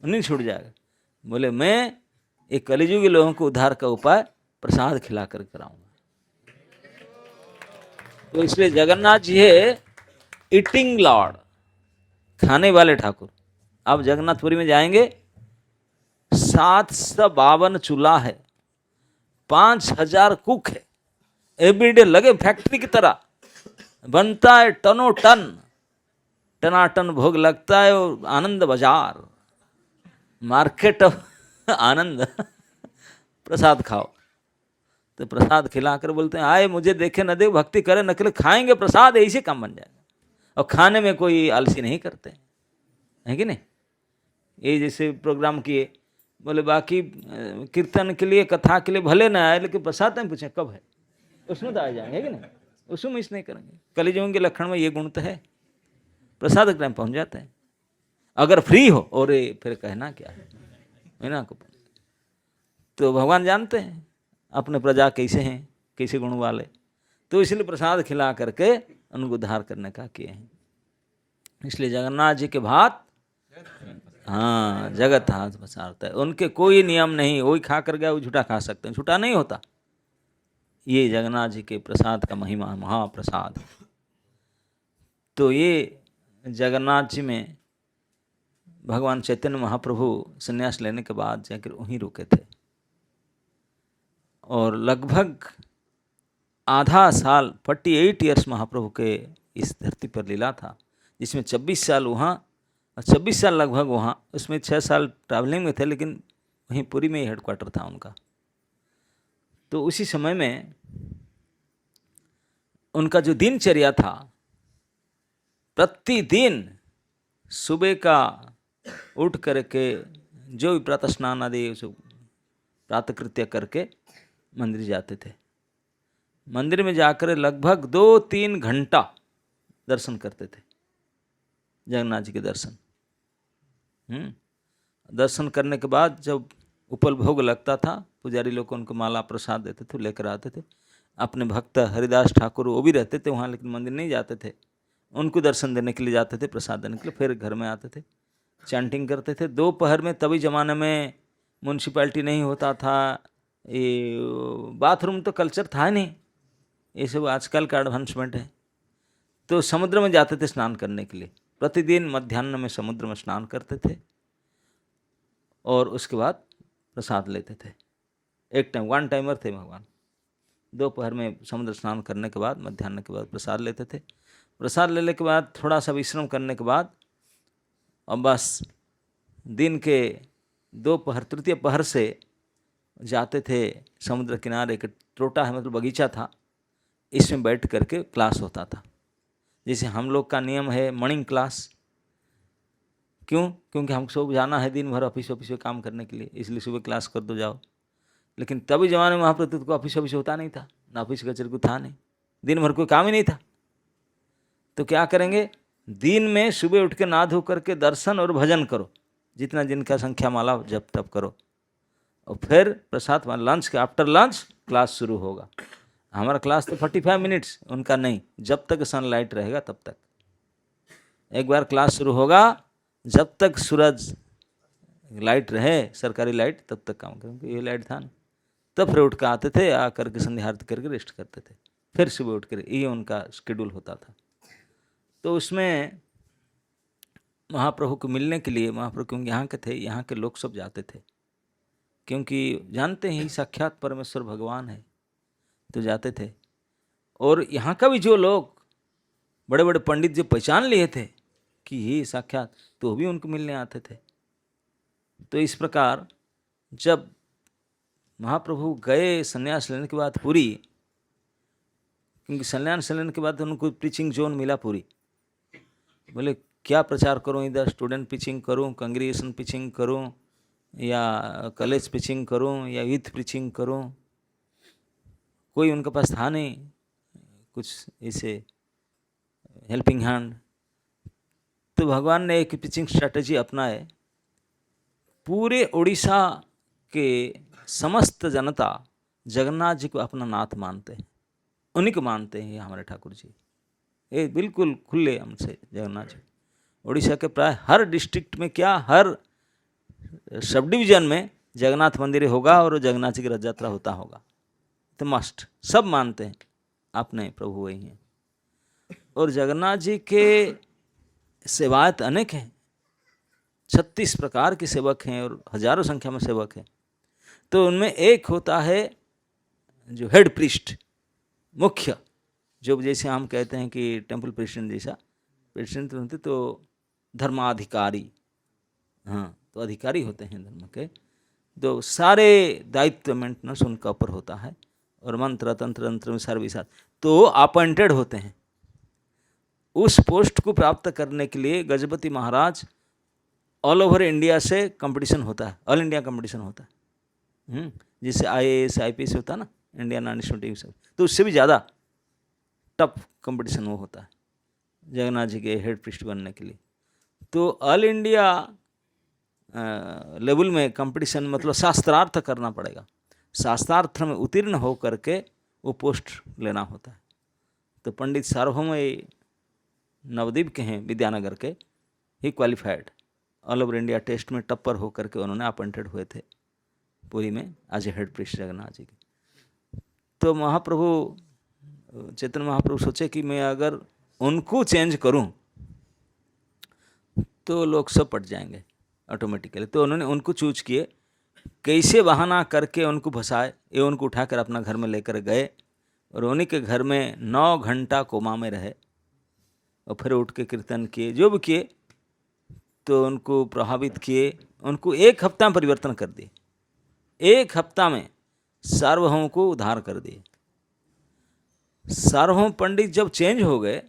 नींद छूट जाएगा। बोले मैं एक कलिजुगी लोगों को उद्धार का उपाय प्रसाद खिला कर कराऊंगा। तो इसलिए जगन्नाथ जी है ईटिंग लॉर्ड, खाने वाले ठाकुर। आप जगन्नाथपुरी में जाएंगे, 752 चूल्हा है, 5000 कुक है, एवरीडे लगे फैक्ट्री की तरह, बनता है टनों टन, टनाटन भोग लगता है। और आनंद बाजार, मार्केट ऑफ आनंद, प्रसाद खाओ। तो प्रसाद खिलाकर बोलते हैं आए मुझे देखे न दे, भक्ति करे न करे, खाएंगे प्रसाद, ऐसे काम बन जाएगा। और खाने में कोई आलसी नहीं करते, है कि नहीं? ये जैसे प्रोग्राम किए, बोले बाकी कीर्तन के लिए, कथा के लिए भले ना आए, लेकिन प्रसाद में पूछे कब है, उसमें तो आ जाएंगे, है कि नहीं? उसमें मिस नहीं करेंगे। कलिजुग के लक्षण में ये गुण तो है, प्रसाद के टाइम पहुंच जाते हैं। अगर फ्री हो और फिर कहना क्या है ना। तो भगवान जानते हैं अपने प्रजा कैसे हैं, कैसे गुण वाले, तो इसलिए प्रसाद खिला करके उनको उद्धार करने का किए हैं। इसलिए जगन्नाथ जी के भात, हाँ, जगत हाथ पसारता है। उनके कोई नियम नहीं, वही खा कर गया वो झूठा खा सकते हैं, झूठा नहीं होता। ये जगन्नाथ जी के प्रसाद का महिमा, महाप्रसाद। तो ये जगन्नाथ जी में भगवान चैतन्य महाप्रभु संन्यास लेने के बाद जाकर वहीं रुके थे, और लगभग आधा साल 48 ईयर्स महाप्रभु के इस धरती पर लीला था, जिसमें 26 साल वहाँ और 26 साल लगभग वहाँ, उसमें 6 साल ट्रैवलिंग में थे, लेकिन वहीं पुरी में ही हेडक्वार्टर था उनका। तो उसी समय में उनका जो दिनचर्या था, प्रतिदिन सुबह का उठ करके जो भी प्रातः स्नान आदि प्रातःकृत्य करके मंदिर जाते थे। मंदिर में जाकर लगभग 2-3 घंटा दर्शन करते थे, जगन्नाथ जी के दर्शन। दर्शन करने के बाद जब उपल भोग लगता था, पुजारी लोग को उनको माला प्रसाद देते थे, लेकर आते थे। अपने भक्त हरिदास ठाकुर वो भी रहते थे वहाँ, लेकिन मंदिर नहीं जाते थे, उनको दर्शन देने के लिए जाते थे, प्रसाद देने के लिए। फिर घर में आते थे, चैंटिंग करते थे। दोपहर में, तभी ज़माने में म्यूनसिपैलिटी नहीं होता था, ये बाथरूम तो कल्चर था नहीं, ये सब आजकल का एडवांसमेंट है। तो समुद्र में जाते थे स्नान करने के लिए, प्रतिदिन मध्याह्न में समुद्र में स्नान करते थे, और उसके बाद प्रसाद लेते थे। एक टाइम, वन टाइमर थे भगवान। दोपहर में समुद्र स्नान करने के बाद, मध्याह्न के बाद प्रसाद लेते थे। प्रसाद लेने के बाद थोड़ा सा विश्राम करने के बाद, अब बस दिन के दोपहर, तृतीय पहर से जाते थे समुद्र किनारे। एक टोटा है, मतलब बगीचा था, इसमें बैठ करके क्लास होता था। जैसे हम लोग का नियम है मॉर्निंग क्लास, क्यों? क्योंकि हमको सब जाना है दिन भर ऑफिस में काम करने के लिए, इसलिए सुबह क्लास कर दो जाओ। लेकिन तभी जमाने में वहाँ पर को ऑफिस होता नहीं था, ना ऑफिस कचर को था नहीं, दिन भर कोई काम ही नहीं था। तो क्या करेंगे, दिन में सुबह उठ के नहा धो करके दर्शन और भजन करो, जितना जिनका संख्या माला जब तब करो, और फिर प्रसाद लंच के आफ्टर लंच क्लास शुरू होगा। हमारा क्लास तो 45 मिनट्स, उनका नहीं, जब तक सनलाइट रहेगा तब तक। एक बार क्लास शुरू होगा, जब तक सूरज लाइट रहे, सरकारी लाइट, तब तक काम करेंगे। ये लाइट था ना, तब फिर उठ कर आते थे, आ करके संध्या आरती करके रेस्ट करते थे, फिर सुबह उठ कर, ये उनका शेड्यूल होता था। तो उसमें महाप्रभु को मिलने के लिए, महाप्रभु क्योंकि यहाँ के थे, यहाँ के लोग सब जाते थे, क्योंकि जानते हैं साक्षात परमेश्वर भगवान है, तो जाते थे। और यहाँ का भी जो लोग बड़े बड़े पंडित जो पहचान लिए थे कि ये साक्षात, तो भी उनको मिलने आते थे। तो इस प्रकार जब महाप्रभु गए संन्यास लेने के बाद पूरी, क्योंकि संन्यास लेने के बाद उनको प्रीचिंग जोन मिला पूरी, बोले क्या प्रचार करूं, इधर स्टूडेंट पिचिंग करूं, कांग्रेगेशन पिचिंग करूं, या कॉलेज प्रीचिंग करूं या यूथ प्रीचिंग करूं, कोई उनके पास था नहीं कुछ ऐसे हेल्पिंग हैंड। तो भगवान ने एक प्रीचिंग स्ट्रैटेजी अपनाए। पूरे उड़ीसा के समस्त जनता जगन्नाथ जी को अपना नाथ मानते हैं, उन्हीं को मानते हैं ये हमारे ठाकुर जी। ये बिल्कुल खुले हमसे जगन्नाथ जी। उड़ीसा के प्राय हर डिस्ट्रिक्ट में, क्या हर सब डिवीजन में जगन्नाथ मंदिर होगा और जगन्नाथ जी की रथ यात्रा होता होगा। तो मस्ट सब मानते हैं अपने प्रभु वही हैं। और जगन्नाथ जी के सेवायत अनेक हैं, 36 प्रकार के सेवक हैं और हजारों संख्या में सेवक हैं। तो उनमें एक होता है जो हेड प्रीस्ट, मुख्य, जो जैसे हम कहते हैं कि टेम्पल प्रेसिडेंट जैसा, प्रेसिडेंट होते तो धर्माधिकारी, हाँ, तो अधिकारी होते हैं धर्म के। तो सारे दायित्व मेंटेनेंस उनका ऊपर होता है और मंत्र तंत्र तंत्र में सारे साथ तो अपॉइंटेड होते हैं। उस पोस्ट को प्राप्त करने के लिए Gajapati Maharaj all over India से कंपटीशन होता है, ऑल इंडिया कंपटीशन होता है। जैसे IAS IPS होता है ना, इंडियन नेशनल टीम से, तो उससे भी ज़्यादा टफ कंपटीशन वो होता है जगन्नाथ जी के हेड प्रीस्ट बनने के लिए। तो ऑल इंडिया लेवल में कंपटीशन मतलब शास्त्रार्थ करना पड़ेगा, शास्त्रार्थ में उत्तीर्ण हो करके वो पोस्ट लेना होता है। तो पंडित सार्वभौम नवद्वीप के हैं, विद्यानगर के, ही qualified all over India test में टप्पर हो करके उन्होंने अपॉइंटेड हुए थे पुरी में as a head priest Jagannath ji के। तो महाप्रभु चैतन्य महाप्रभु सोचे कि मैं अगर उनको चेंज करूं तो लोग सब पट जाएंगे ऑटोमेटिकली। तो उन्होंने उनको चूज किए, कैसे बहाना करके उनको फंसाए। ये उनको उठाकर अपना घर में लेकर गए और उन्हीं के घर में 9 घंटा कोमा में रहे और फिर उठ के कीर्तन किए, जो भी किए। तो उनको प्रभावित किए, उनको 1 हफ्ता में परिवर्तन कर दिए, 1 हफ्ता में सार्वभौम को उद्धार कर दिए। सार्वभौम पंडित जब चेंज हो गए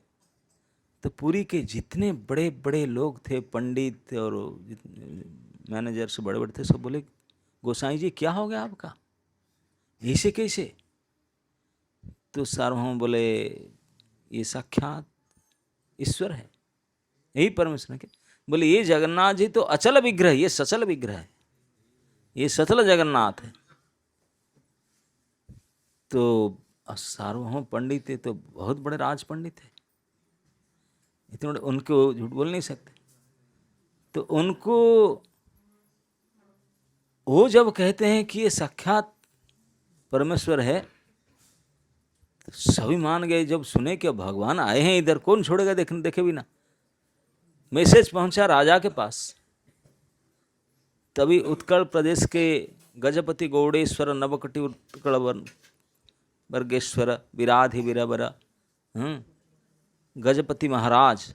तो पुरी के जितने बड़े बड़े लोग थे, पंडित और मैनेजर्स बड़े बड़े थे, सब बोले गोसाई जी क्या हो गया आपका, ऐसे कैसे। तो सार्वभौम बोले ये साक्षात ईश्वर है, यही परमेश्वर के। बोले ये जगन्नाथ जी तो अचल विग्रह, ये सचल विग्रह है, ये सचल जगन्नाथ है। तो सार्वभौम पंडित थे तो बहुत बड़े राज पंडित थे, इतने बड़े, उनको झूठ बोल नहीं सकते। तो उनको वो जब कहते हैं कि ये साक्षात परमेश्वर है तो सभी मान गए। जब सुने कि भगवान आए हैं इधर, कौन छोड़ेगा देखे बिना। मैसेज पहुंचा राजा के पास। तभी उत्कल प्रदेश के गजपति गौड़ेश्वर नवकटी उत्कल वर्गेश्वर विराधि वीरवर गजपति महाराज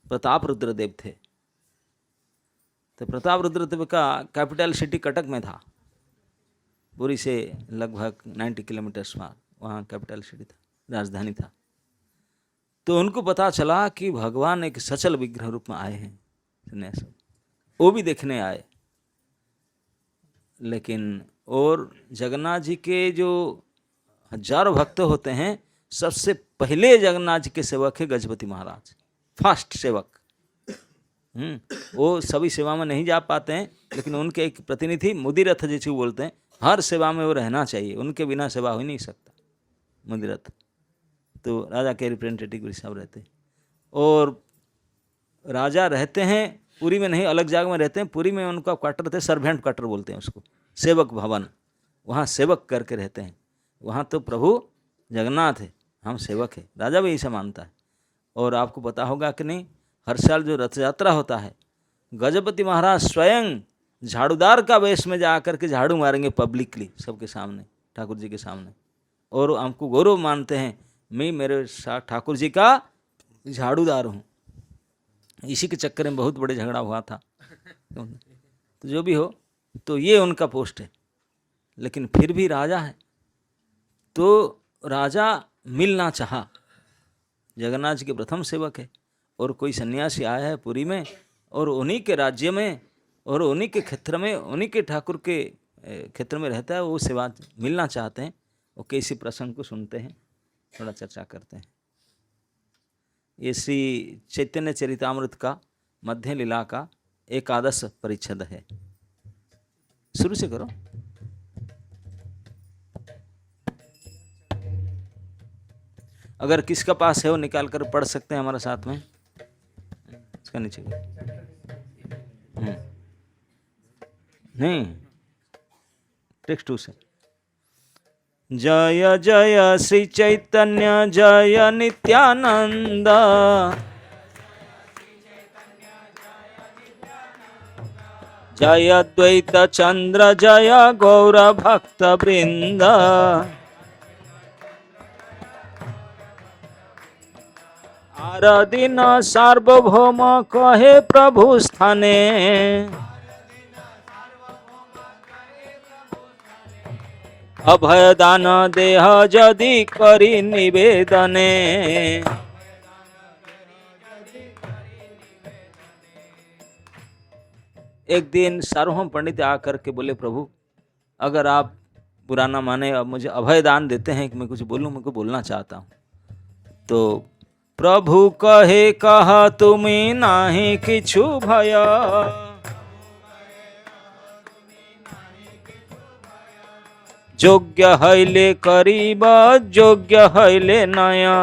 प्रताप रुद्रदेव थे। तो प्रताप रुद्रदेव का कैपिटल सिटी कटक में था, पुरी से लगभग 90 किलोमीटर्स वहाँ कैपिटल सिटी था, राजधानी था। तो उनको पता चला कि भगवान एक सचल विग्रह रूप में आए हैं सन्यासी, वो भी देखने आए। लेकिन और जगन्नाथ जी के जो हजारों भक्त होते हैं, सबसे पहले जगन्नाथ जी के सेवक है गजपति महाराज, फर्स्ट सेवक। वो सभी सेवा में नहीं जा पाते हैं, लेकिन उनके एक प्रतिनिधि मुदिरथ जिसे बोलते हैं, हर सेवा में वो रहना चाहिए, उनके बिना सेवा हो ही नहीं सकता मुदिरथ। तो राजा के रिप्रेजेंटेटिव साहब रहते हैं और राजा रहते हैं पुरी में नहीं, अलग जगह में रहते हैं। पुरी में उनका क्वार्टर रहते हैं, सर्वेंट क्वार्टर बोलते हैं उसको, सेवक भवन, वहाँ सेवक करके रहते हैं। वहाँ तो प्रभु जगन्नाथ है, हम सेवक है, राजा भी ऐसा मानता है। और आपको पता होगा कि नहीं, हर साल जो रथ यात्रा होता है, गजपति महाराज स्वयं झाड़ूदार का वेश में जा करके झाड़ू मारेंगे पब्लिकली, सबके सामने, ठाकुर जी के सामने। और हमको गौरव मानते हैं, मैं मेरे साथ ठाकुर जी का झाड़ूदार हूँ। इसी के चक्कर में बहुत बड़े झगड़ा हुआ था। तो जो भी हो, तो ये उनका पोस्ट है। लेकिन फिर भी राजा है, तो राजा मिलना चाहा, जगन्नाथ जी के प्रथम सेवक है और कोई सन्यासी आया है पुरी में और उन्हीं के राज्य में और उन्हीं के क्षेत्र में, उन्हीं के ठाकुर के क्षेत्र में रहता है, वो सेवा मिलना चाहते हैं। वो कैसी प्रसंग को सुनते हैं, थोड़ा चर्चा करते हैं। ये श्री चैतन्य चरितामृत का मध्य लीला का एकादश परिच्छद है। शुरू से करो। अगर किसका पास है वो निकाल कर पढ़ सकते हैं हमारे साथ में। इसका नीचे नहीं, टेक्स्ट 2 से। जय जय श्री चैतन्य जय नित्यानंद, जय द्वैत चंद्र जय गौर भक्त वृंद, आराधीन सार्वभौम कहे प्रभु स्थाने, अभय दान देह जदि करी निवेदने। एक दिन सार्वभौम पंडित आकर के बोले, प्रभु अगर आप बुरा ना माने, अब मुझे अभय दान देते हैं कि मैं कुछ बोलूं, मैं को बोलना चाहता हूं। तो प्रभु कहे कहा तुम्हें नाही किछु भय, योग्य हैले करीब योग्य हैले नया।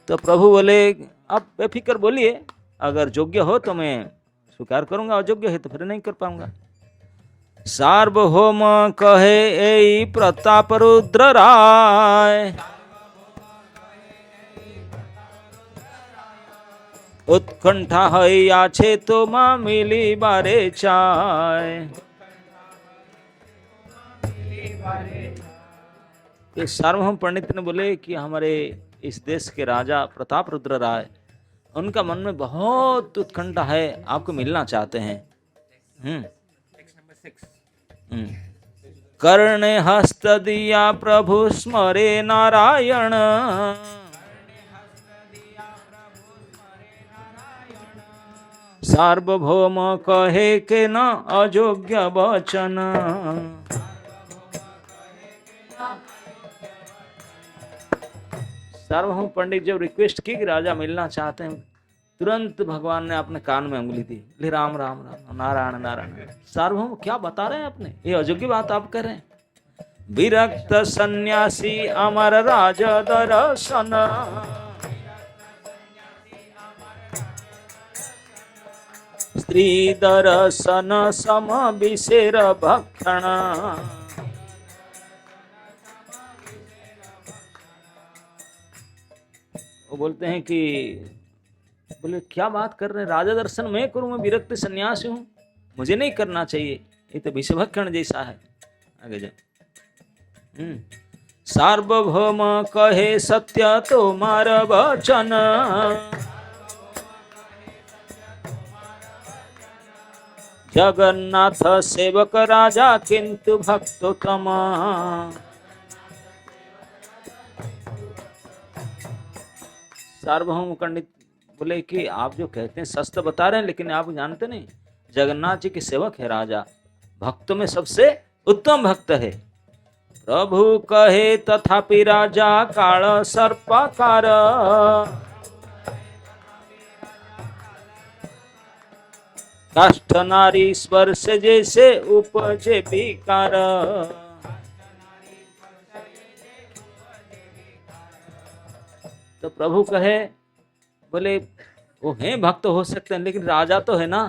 तो प्रभु बोले आप बेफिक्र बोलिए, अगर योग्य हो तो मैं स्वीकार करूंगा, अयोग्य है तो फिर नहीं कर पाऊंगा। सार्वभौम कहे ए प्रताप रुद्र राय, उत्कंठा है आछे तो माँ मिली बारे चाय। तो सार्वभौम पंडित ने बोले कि हमारे इस देश के राजा प्रताप रुद्र राय, उनका मन में बहुत उत्कंठा है, आपको मिलना चाहते हैं। कर्णे हस्त दिया प्रभु स्मरे नारायण, सार्वभौम कहे के न अयोग्य वचन। सार्वभौम पंडित जब रिक्वेस्ट की कि राजा मिलना चाहते हैं, तुरंत भगवान ने अपने कान में उंगली दी, बोले राम राम राम नारायण नारायण। सार्वभौम क्या बता रहे हैं अपने, ये अयोग्य बात आप कर रहे हैं। विरक्त सन्यासी अमर राज दर्शन, स्त्री दर्शन सम विशेर भक्षण। वो बोलते हैं कि बोले क्या बात कर रहे हैं, राजा दर्शन मैं करूं, मैं विरक्त सन्यासी हूं, मुझे नहीं करना चाहिए, ये तो विषभक्षण जैसा है। आगे जाए। सार्वभौम कहे सत्य तुम्हार वचन, जगन्नाथ सेवक राजा किंतु भक्तोत्तम। सार्वभौम पंडित बोले कि आप जो कहते हैं सच तो बता रहे हैं, लेकिन आप जानते नहीं, जगन्नाथ जी के सेवक है राजा, भक्तों में सबसे उत्तम भक्त है। प्रभु कहे तथापि राजा काल सर्पाकार, काष्ठ नारी स्पर्श जैसे उपजे विकार। तो प्रभु कहे, बोले वो हैं भक्त हो सकते हैं, लेकिन राजा तो है ना,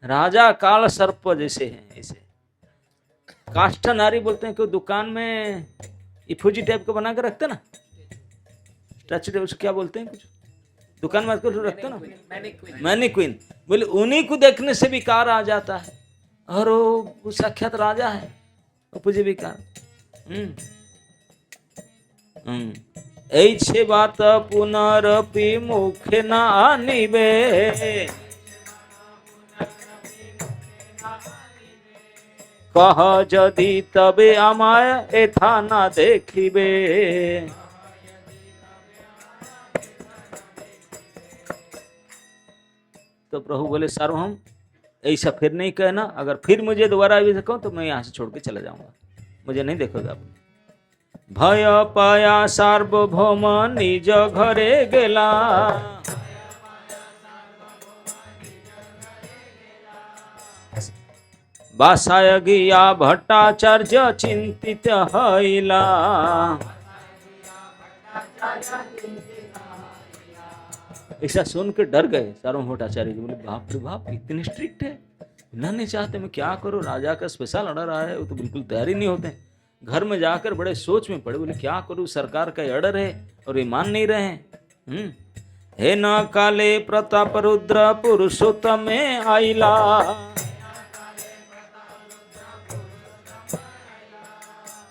राजा काल सर्प जैसे हैं। ऐसे काष्ठ नारी बोलते हैं कि दुकान में इफूजी टाइप का बना कर रखते ना, स्टैचू टाइप, उसको क्या बोलते हैं, कुछ दुकान में आजकल रखते ना, मैनीक्वीन। बोले उन्हीं को देखने से विकार आ जाता है, और वो साक्षात राजा है, उपजे विकार। ऐसे बात पुनरपि मुखे न आनिबे, कह जदि तबे आमाय एथा न देखिबे। तो प्रभु बोले सार्वभौम ऐसा फिर नहीं कहना, अगर फिर मुझे दोबारा भी कहूं तो मैं यहाँ से छोड़ के चला जाऊंगा, मुझे नहीं देखोगे आप। भय पाया सार्वभौम निज घरे गेला, बासाय गिया भट्टाचार्य चिंतित हईला। ऐसा सुन के डर गए सार्वभौम भट्टाचार्य जी, बोले बाप रे बाप इतने स्ट्रिक्ट है, नहीं चाहते मैं क्या करूं, राजा का स्पेशल ऑर्डर आया है, वो तो बिल्कुल तैयारी नहीं होते। घर में जाकर बड़े सोच में पड़े, बोले क्या करूं, सरकार का ऑर्डर है और ये मान नहीं रहे हैं। हे न काले प्रताप रुद्र पुरुषोत्तम आइला,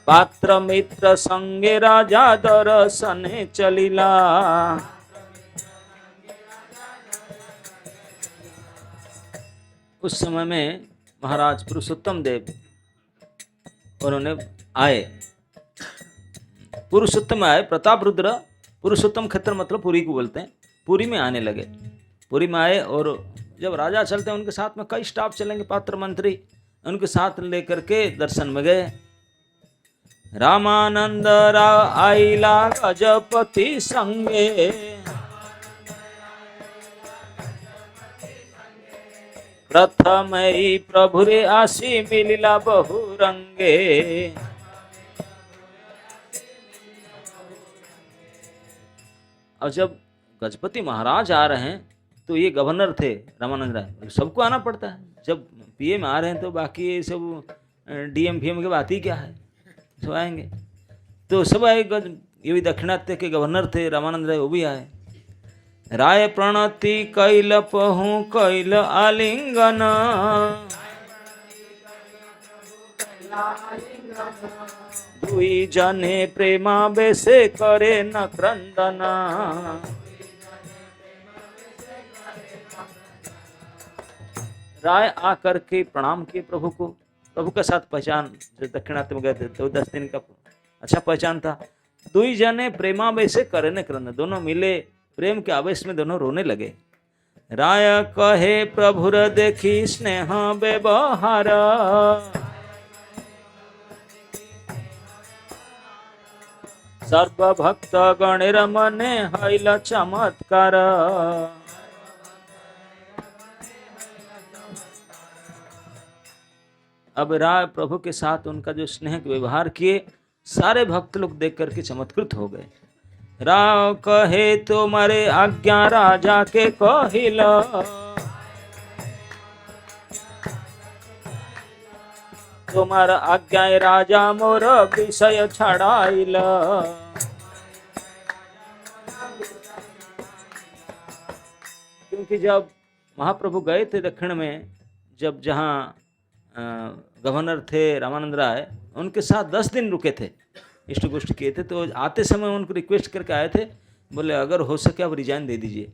पात्र मित्र संगे राजा दर्शने चलिला। उस समय में महाराज पुरुषोत्तम देव उन्होंने आए, पुरुषोत्तम आए, प्रताप रुद्र पुरुषोत्तम क्षेत्र मतलब पुरी को बोलते हैं, पुरी में आने लगे। पुरी में आए और जब राजा चलते हैं उनके साथ में कई स्टाफ चलेंगे, पात्र मंत्री, उनके साथ लेकर के दर्शन में गए। रामानंद राव आइला गजपति संगे, प्रथम प्रभु रे आसी मिलिला बहुरंगे। और जब गजपति महाराज आ रहे हैं तो ये गवर्नर थे रामानंद राय, सबको आना पड़ता है, जब पीएम आ रहे हैं तो बाकी ये सब डीएम फीएम की बात ही क्या है, सब आएंगे। तो सब आए, ये भी दक्षिणात्य के गवर्नर थे रामानंद राय, वो भी आए। राय प्रणति कैल पहु कैल आलिंगन, दुई जने प्रेमा बेसे करे न क्रंदन। राय आकर के प्रणाम किए प्रभु को, प्रभु के साथ पहचान, जो दक्षिणात्य में गए थे तो 10 दिन का अच्छा पहचान था। दुई जने प्रेमा बेसे करे न क्रंदन, दोनों मिले, प्रेम के आवेश में दोनों रोने लगे। राय कहे प्रभुर देखी स्नेह व्यवहार, सर्व भक्त गणेर मने हईल चमत्कार। अब राय प्रभु के साथ उनका जो स्नेह के व्यवहार किए, सारे भक्त लोग देख करके चमत्कृत हो गए। राव कहे तुम्हारे आज्ञा राजा के कहिल, तुम्हारा आज्ञा राजा मोर विषय छड़ाइल। क्योंकि जब महाप्रभु गए थे दक्षिण में, जब जहाँ गवर्नर थे रामानंद राय, उनके साथ 10 दिन रुके थे, इष्ट गोष्ठ किए थे। तो आते समय उनको रिक्वेस्ट करके आए थे, बोले अगर हो सके आप रिजाइन दे दीजिए।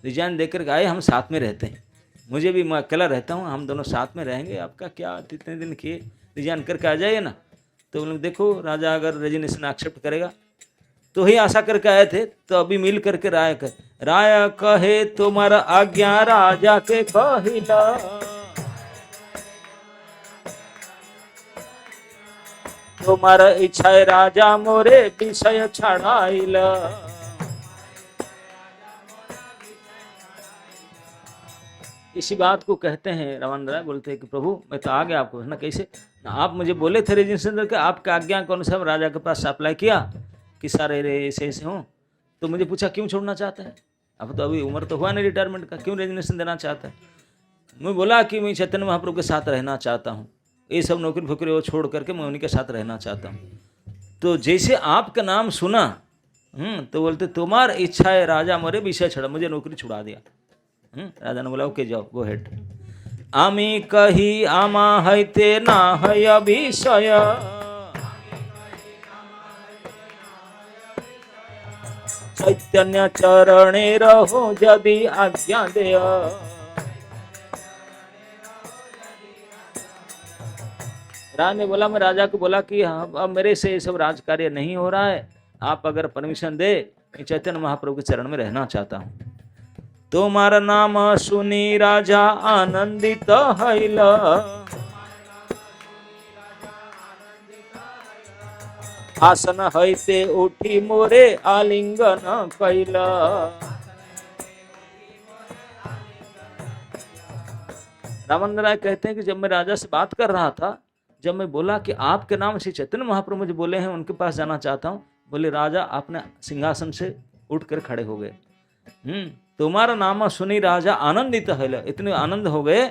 रिजाइन दे करके आए, हम साथ में रहते हैं, मुझे भी, मैं अकेला रहता हूँ, हम दोनों साथ में रहेंगे, आपका क्या इतने दिन किए, रिजाइन करके आ जाइए ना। तो बोले देखो राजा अगर रेजिग्नेशन एक्सेप्ट करेगा, तो ही आशा करके आए थे। तो अभी मिल करके राय कहे तुम्हारा आज्ञा राजा के कहिला, तुम्हारा इच्छा राजा मोरे विषय छड़ाइल। इसी बात को कहते हैं रामानंद राय, बोलते हैं कि प्रभु मैं तो आ गया, आपको ना कैसे ना, आप मुझे बोले थे रेजिग्नेशन करके, आपके आज्ञा के अनुसार राजा के पास अप्लाई किया कि सारे ऐसे ऐसे हों, तो मुझे पूछा क्यों छोड़ना चाहता है, अब तो अभी उम्र तो हुआ नहीं रिटायरमेंट का, क्यों रेजिग्नेशन देना चाहता है। मैं बोला कि मैं चैतन्य महाप्रभु के साथ रहना चाहता हूँ, ये सब नौकरी फुकरी वो छोड़ करके मैं उन्हीं के साथ रहना चाहता हूँ। तो जैसे आपका नाम सुना, तो बोलते तुम्हार इच्छा है राजा मोरे विषय छड़ा, मुझे नौकरी छुड़ा दिया। राजा ने बोला ओके जाओ, गो हेड। आमी कही आमा हईते ना है विषय, चैतन्य चरणे रहो यदि आज्ञा दे। राजा ने बोला, मैं राजा को बोला कि अब मेरे से ये सब राज कार्य नहीं हो रहा है, आप अगर परमिशन दे, मैं चैतन्य महाप्रभु के चरण में रहना चाहता हूँ। তোমার নাম শুনি রাজা আনন্দিত হইল। आसन हईते उठी मोरे आलिंगन कैला। रामानंद राय कहते हैं कि जब मैं राजा से बात कर रहा था, जब मैं बोला कि आपके नाम श्री चैतन्य महाप्रभु मुझे बोले हैं, उनके पास जाना चाहता हूँ, बोले राजा अपने सिंहासन से उठकर खड़े हो गए। तुम्हारा नाम सुनी राजा आनंदित है, इतने आनंद हो गए।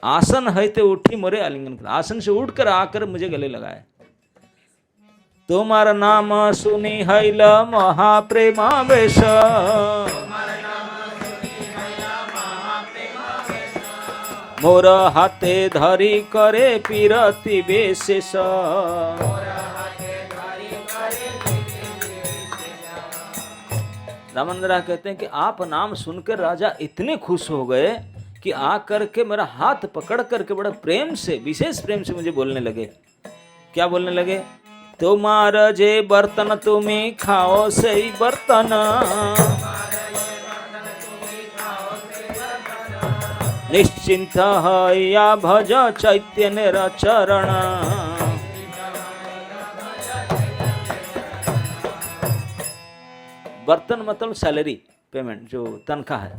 आसन हईते उठी मोरे आलिंगन कैला, आसन से उठकर आकर मुझे गले लगाए। तुम्हारा नाम सुनी हैल महाप्रेमावेश, मोर हाथे धरी करे पीरति विशेष। रामानंद राय कहते हैं कि आप नाम सुनकर राजा इतने खुश हो गए कि आकर के मेरा हाथ पकड़ करके बड़ा प्रेम से, विशेष प्रेम से मुझे बोलने लगे। क्या बोलने लगे? तुम्हार जे बर्तन तुम्हें खाओ सही बर्तन, निश्चिंत हया भज चैतन्य चरण। बर्तन मतलब सैलरी, पेमेंट, जो तनख्वाह है।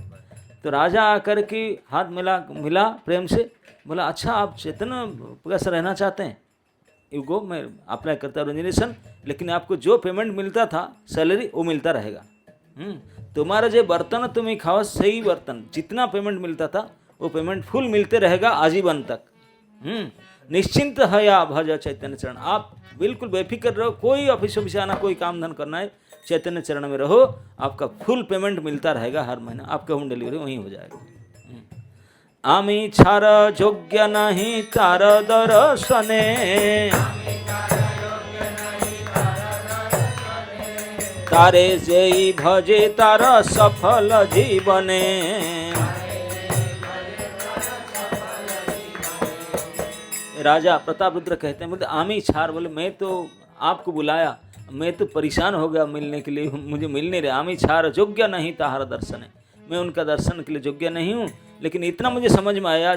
तो राजा आकर के हाथ मिला प्रेम से, बोला अच्छा आप चैतन्य कैसे रहना चाहते हैं, युगो मैं अप्लाई करता रेजिग्नेशन, लेकिन आपको जो पेमेंट मिलता था सैलरी वो मिलता रहेगा। तुम्हारा जो बर्तन तुम ही खाओ सही बर्तन, जितना पेमेंट मिलता था वो पेमेंट फुल मिलते रहेगा आजीवन तक। निश्चिंत है या भज चैतन्य चरण, आप बिल्कुल बेफिक्र रहो, कोई ऑफिस ऑफिस आना, कोई काम धन करना है, चैतन्य चरण में रहो, आपका फुल पेमेंट मिलता रहेगा हर महीना, आपका होम डिलीवरी वहीं हो जाएगा। आमी छार योग्य नहीं तार दर्शने, तारे जेई भजे तार सफल जीवने। राजा प्रतापरुद्र कहते हैं, बोले आमी छार, बोले मैं तो आपको बुलाया, मैं तो परेशान हो गया मिलने के लिए, मुझे मिल नहीं रहा। आमी छार योग्य नहीं तार दर्शन, मैं उनका दर्शन के लिए योग्य नहीं हूँ, लेकिन इतना मुझे समझ में आया,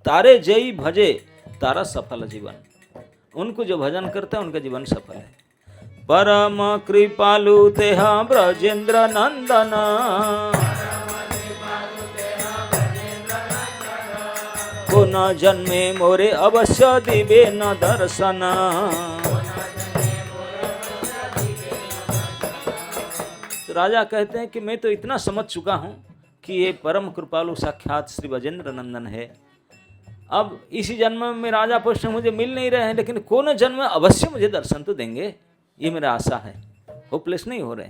तारे जय भजे तारा सफल जीवन, उनको जो भजन करता है उनका जीवन सफल है। परम कृपालु तेह ब्रजेंद्र नंदन, पुनः जन्मे मोरे अवश्य दिवे न दर्शन। तो राजा कहते हैं कि मैं तो इतना समझ चुका हूँ कि ये परम कृपालु साक्षात श्री ब्रजेंद्र नंदन है। अब इसी जन्म में राजा पुष्ट मुझे मिल नहीं रहे हैं, लेकिन कौन जन्म में अवश्य मुझे दर्शन तो देंगे, ये मेरा आशा है, होपलेस नहीं हो रहे।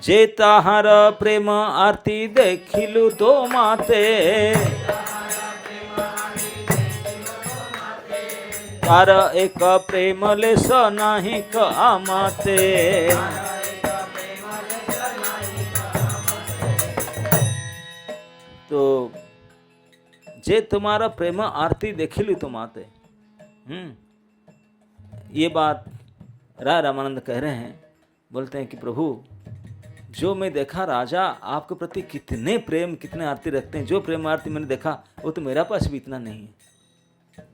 जे ताहार प्रेम आरती देखिलु तो माते, तार एक प्रेम लेस नाही क आमाते। तो जे तुम्हारा प्रेम आरती देखिलु तुम आते। ये बात रामानंद कह रहे हैं, बोलते हैं कि प्रभु जो मैं देखा राजा आपके प्रति कितने प्रेम, कितने आरती रखते हैं, जो प्रेम आरती मैंने देखा वो तो मेरा पास भी इतना नहीं है।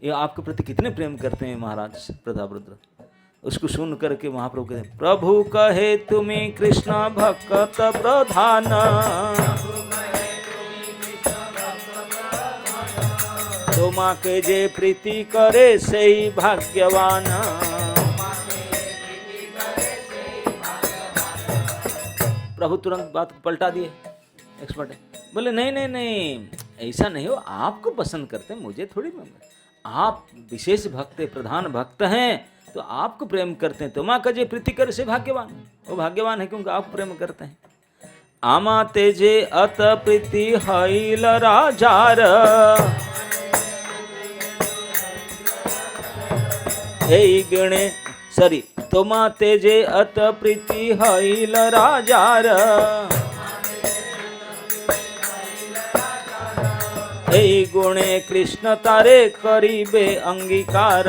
ये आपके प्रति कितने प्रेम करते हैं महाराज प्रतापरुद्र। उसको सुन करके महाप्रभु कहते हैं, प्रभु कहे तुम्हें कृष्ण भक्त प्रधान, तुमा के जे प्रीति करे सही भाग्यवान। प्रभु तुरंत बात को पलटा दिए, एक्सपर्ट है, बोले नहीं नहीं नहीं ऐसा नहीं हो, आपको पसंद करते हैं, मुझे थोड़ी, आप विशेष भक्त, प्रधान भक्त हैं, तो आपको प्रेम करते हैं। तुमा का जे प्रीति करे से भाग्यवान, वो भाग्यवान है क्योंकि आप प्रेम करते हैं। आमा तेजे अत प्रीति हईल राजार, गणे सरी तुमा तेजे अत प्रीति हईल राजार, गुणे कृष्ण तारे करीबे अंगीकार।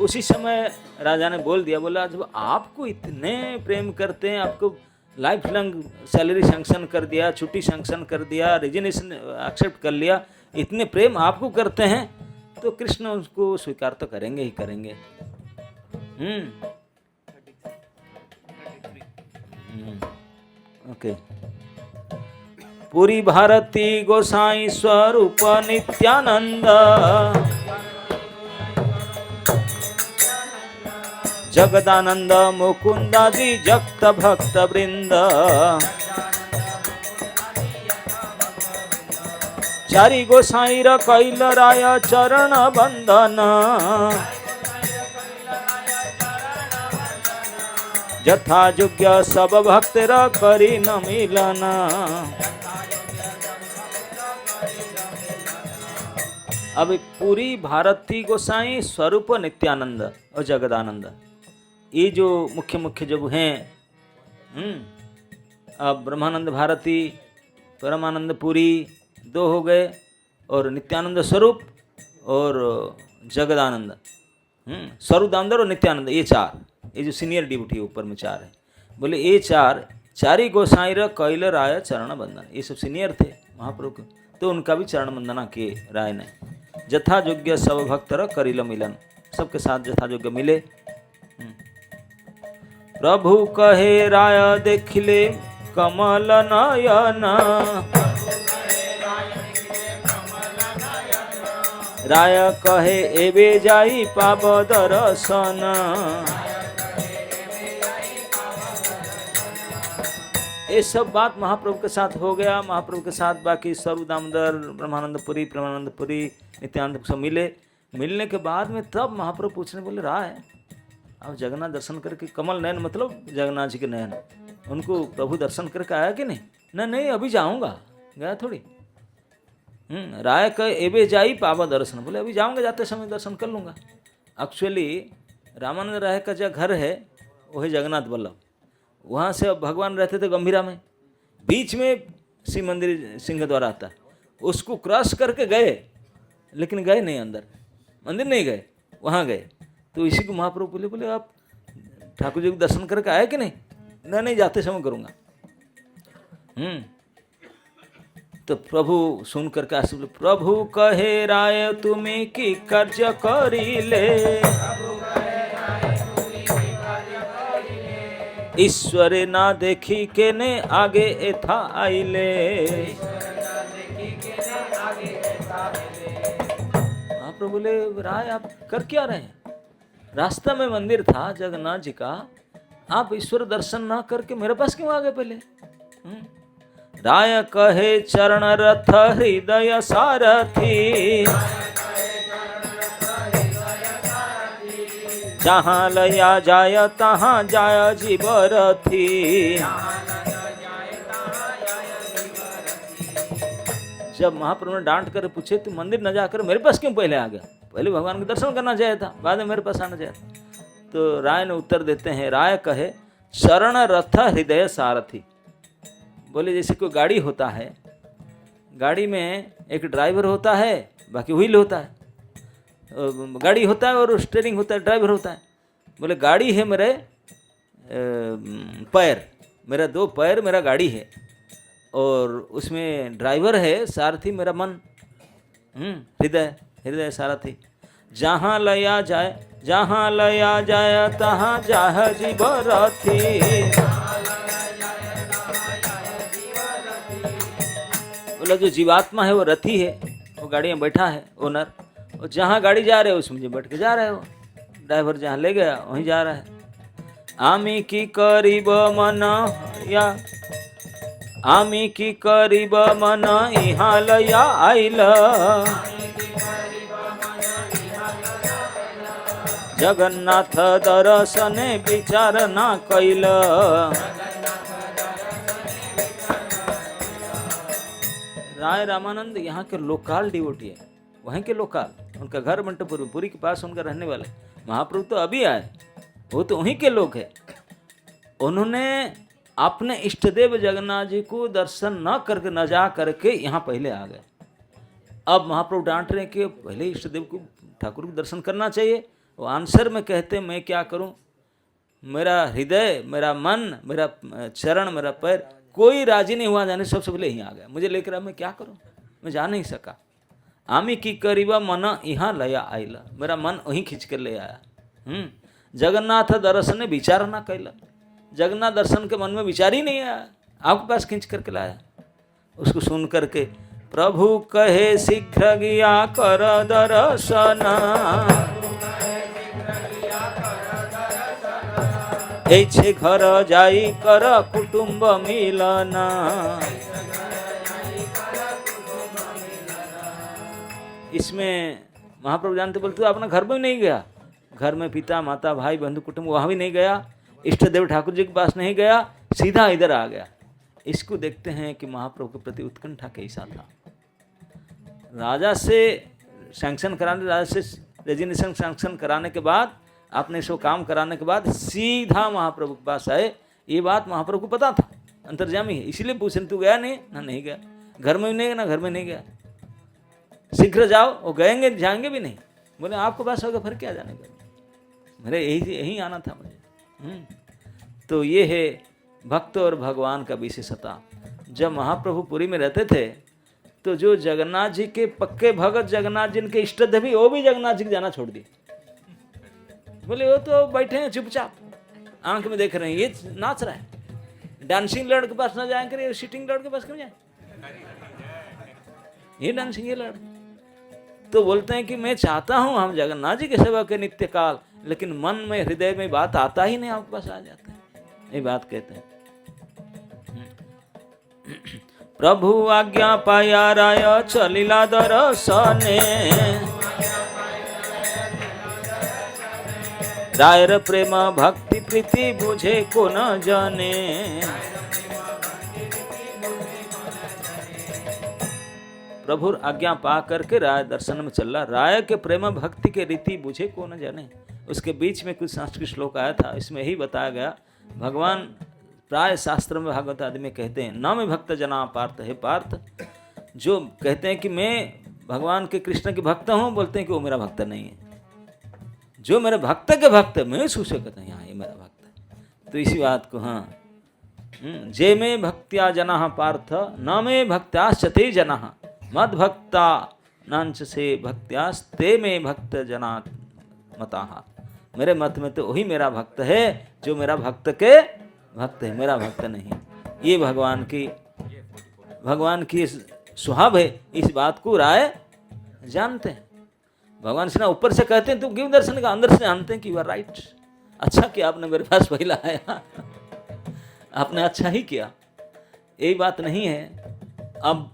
उसी समय राजा ने बोल दिया, बोला जब आपको इतने प्रेम करते हैं, आपको लाइफ लॉन्ग सैलरी सैंक्शन कर दिया, छुट्टी सैंक्शन कर दिया, रेजिग्नेशन एक्सेप्ट कर लिया, इतने प्रेम आपको करते हैं, तो कृष्ण उसको स्वीकार तो करेंगे ही करेंगे। ओके। पूरी भारती गोसाई स्वरूप नित्यानंद, जगदानंद मुकुंदादि जक्त भक्त वृंद, चारि गोसाई र कैल राय चरण बंदन, जथा योग्य सब भक्त र करी न मिलन। अब पूरी भारती गोसाई स्वरूप नित्यानंद और जगदानंद, ये जो मुख्य मुख्य जब हैं, अब ब्रह्मानंद भारती, परमानंद पुरी दो हो गए, और नित्यानंद स्वरूप और जगदानंद, स्वरूप दामोदर और नित्यानंद, ये चार, ये जो सीनियर डिप्टी ऊपर में चार है, बोले ये चारी गोसाई र कैल राय चरण बंदन, ये सब सीनियर थे महाप्रभु के, तो उनका भी चरण वंदना किए राय ने। जथा योग्य सब भक्त र करिल मिलन, सबके साथ जथा योग्य मिले। प्रभु कहे राय देखिले कमल नयन, राय कहे एबे जाई पाब दर्शन, ये सब बात महाप्रभु के साथ हो गया। महाप्रभु के साथ बाकी स्वरूप दामोदर, ब्रह्मानंद पुरी, प्रेमानंद पुरी, नित्यानंद सब मिले। मिलने के बाद में तब महाप्रभु पूछने, बोले राय अब जगन्नाथ दर्शन करके, कमल नयन मतलब जगन्नाथ जी के नयन, उनको प्रभु दर्शन करके आया कि नहीं? नहीं अभी जाऊंगा, गया थोड़ी। राय का एबे जाई पावा दर्शन, बोले अभी जाऊंगा, जाते समय दर्शन कर लूँगा। एक्चुअली रामानंद राय का जो घर है वो है जगन्नाथ वल्लभ, वहाँ से अब भगवान रहते थे गंभीरा में, बीच में शिव मंदिर सिंह द्वारा आता, उसको क्रॉस करके गए, लेकिन गए नहीं अंदर, मंदिर नहीं गए, वहाँ गए। तो इसी को महाप्रभु बोले आप ठाकुर जी को दर्शन करके आए कि नहीं? नहीं जाते समय करूँगा। तो प्रभु सुन करके आशीष बोले, प्रभु कहे राय तुम्हें की कार्य करी ले, ईश्वर ना देखी के ने आगे एथा आइले। महाप्रभु बोले राय आप कर क्या रहे हैं? रास्ता में मंदिर था जगन्नाथ जी का, आप ईश्वर दर्शन ना करके मेरे पास क्यों आ गए पहले? राय कहे चरण रथ हृदय सारथी, जहाँ लया जाय तहाँ जाय जीवरथी। जब महाप्रभु ने डांट कर पूछे तू मंदिर न जाकर मेरे पास क्यों पहले आ गया? पहले भगवान के दर्शन करना चाहिए था, बाद में मेरे पास आना चाहिए था। तो राय ने उत्तर देते हैं, राय कहे चरण रथ हृदय सारथी। बोले जैसे कोई गाड़ी होता है, गाड़ी में एक ड्राइवर होता है, बाकी व्हील होता है, गाड़ी होता है और स्टीयरिंग होता है, ड्राइवर होता है। बोले गाड़ी है मेरे पैर, मेरा दो पैर मेरा गाड़ी है, और उसमें ड्राइवर है, सारथी मेरा मन, हृदय सारथी। जहाँ लया जाए तहाँ जाह जीवरथी। बोला जो जीवात्मा है वो रथी है, वो गाड़ी में बैठा है ओनर, और जहाँ गाड़ी जा रहे हो उसमें बैठ के जा रहे हो, ड्राइवर जहाँ ले गया वहीं जा रहा है। आमी की करीब मन या आमी की करीब मन इहाँ लया आइल, जगन्नाथ दर्शन विचार ना कैल। राय रामानंद यहाँ के लोकल डिवोटी है, वहीं के लोकल, उनका घर मंटपुरी पुरी के पास उनका रहने वाले। महाप्रभु तो अभी आए, वो तो वहीं के लोग हैं। उन्होंने अपने इष्टदेव जगन्नाथ जी को दर्शन न करके न जा करके यहाँ पहले आ गए। अब महाप्रभु डांट रहे हैं कि पहले इष्टदेव को ठाकुर को दर्शन करना चाहिए, वो आंसर में कहते मैं क्या करूं, मेरा हृदय, मेरा मन, मेरा चरण, मेरा पैर, कोई राजी नहीं हुआ जाने, सबसे पहले यहीं आ गया। मुझे लेकर मैं क्या करूं, मैं जा नहीं सका। आमी की करीबा मन यहाँ लया आइला, मेरा मन वहीं खींच कर ले आया। जगन्नाथ दर्शन विचार ना कैला, जगन्नाथ दर्शन के मन में विचार ही नहीं आया, आपके पास खींच करके लाया। उसको सुन करके प्रभु कहे शीघ्र गया कर दर्शन, ऐछे घर जाई कर कुटुंब मिलना। इसमें महाप्रभु जानते बोलते अपना घर में नहीं गया, घर में पिता माता भाई बंधु कुटुंब वहां भी नहीं गया, इष्ट देव ठाकुर जी के पास नहीं गया, सीधा इधर आ गया। इसको देखते हैं कि महाप्रभु के प्रति उत्कंठा कैसा था। राजा से सैंक्शन कराने, राजा से रेजिग्नेशन सैंक्शन कराने के बाद, आपने इसको काम कराने के बाद सीधा महाप्रभु के पास आए। ये बात महाप्रभु को पता था, अंतर्जामी है, इसीलिए पूछे तू गया नहीं ना, नहीं गया, घर में भी नहीं गया ना, घर में नहीं गया, शीघ्र जाओ। वो गएंगे जाएंगे भी नहीं, बोले आपके पास होगा फिर क्या जाने का, मेरे यही आना था मुझे। तो ये है भक्त और भगवान का विशेषता। जब महाप्रभु पुरी में रहते थे तो जो जगन्नाथ जी के पक्के भगत, जगन्नाथ जी के इष्ट देवी, वो भी जगन्नाथ जी के जाना छोड़ दिए। बोले वो तो बैठे हैं चुपचाप, आंख में देख रहे हैं, ये नाच रहा है, डांसिंग लड़ के पास ना जाए करे, सिटिंग लड़ के पास क्यों जाए, ये डांसिंग ये लड़। तो बोलते हैं कि मैं चाहता हूं हम जगन्नाथ जी की सेवा के नित्य काल, लेकिन मन में हृदय में बात आता ही नहीं, आपके पास आ जाता है, ये बात कहते हैं। प्रभु आज्ञा पाया राय चलिला दर्शने, रायर प्रेम भक्ति प्रीति बुझे को न जाने। प्रभु आज्ञा पा करके राय दर्शन में चल रहा, राय के प्रेम भक्ति के रीति बुझे को न जाने। उसके बीच में कुछ संस्कृत श्लोक आया था, इसमें ही बताया गया, भगवान प्राय शास्त्र में भागवत आदि में कहते हैं, न में भक्त जना पार्थ, है पार्थ, जो कहते हैं कि मैं भगवान के कृष्ण के भक्त हूँ, बोलते हैं कि वो मेरा भक्त नहीं है। जो मेरे भक्त के भक्त, मैं सूचे कहते हैं हाँ ये मेरा भक्त है। तो इसी बात को, हाँ, जे में भक्त्या जना पार्थ, न में भक्त्याश्चते जना, मद भक्ता नांच से भक्त्यास्ते में भक्त जना मता। मेरे मत में तो वही मेरा भक्त है जो मेरा भक्त के भक्त है, मेरा भक्त नहीं। ये भगवान की स्वभाव है, इस बात को राय जानते हैं। भगवान से ना ऊपर से कहते हैं तुम क्यों दर्शन का, अंदर से जानते हैं कि यू आर राइट, अच्छा किया आपने मेरे पास पहला आया, आपने अच्छा ही किया। यही बात नहीं है। अब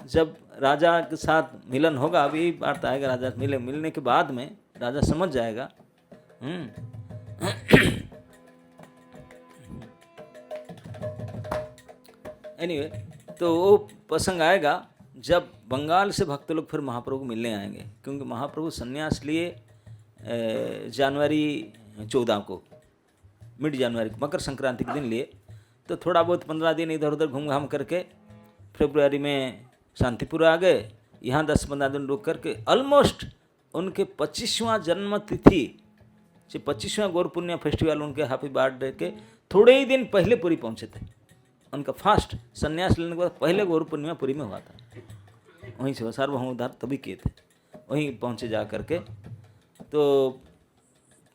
जब राजा के साथ मिलन होगा, अब यही बात आएगा, राजा मिलने के बाद में राजा समझ जाएगा। एनीवे, तो वो प्रसंग आएगा जब बंगाल से भक्त लोग फिर महाप्रभु को मिलने आएंगे, क्योंकि महाप्रभु संन्यास लिए जनवरी 14 को, मिड जनवरी को, मकर संक्रांति के दिन लिए। तो थोड़ा बहुत 15 दिन इधर उधर घूम घाम करके फरवरी में शांतिपुर आ गए। यहाँ 10-15 दिन रुक करके ऑलमोस्ट उनके 25वां जन्म तिथि, 25वां गौर पुण्य फेस्टिवल, उनके हैप्पी बर्थडे के थोड़े ही दिन पहले पुरी पहुँचे थे। उनका फास्ट संन्यास लेने के बाद पहले गौर पूर्णिमा पुरी में हुआ था, वहीं से सार्वभौम उद्धार तभी किए थे, वहीं पहुँचे जा करके। तो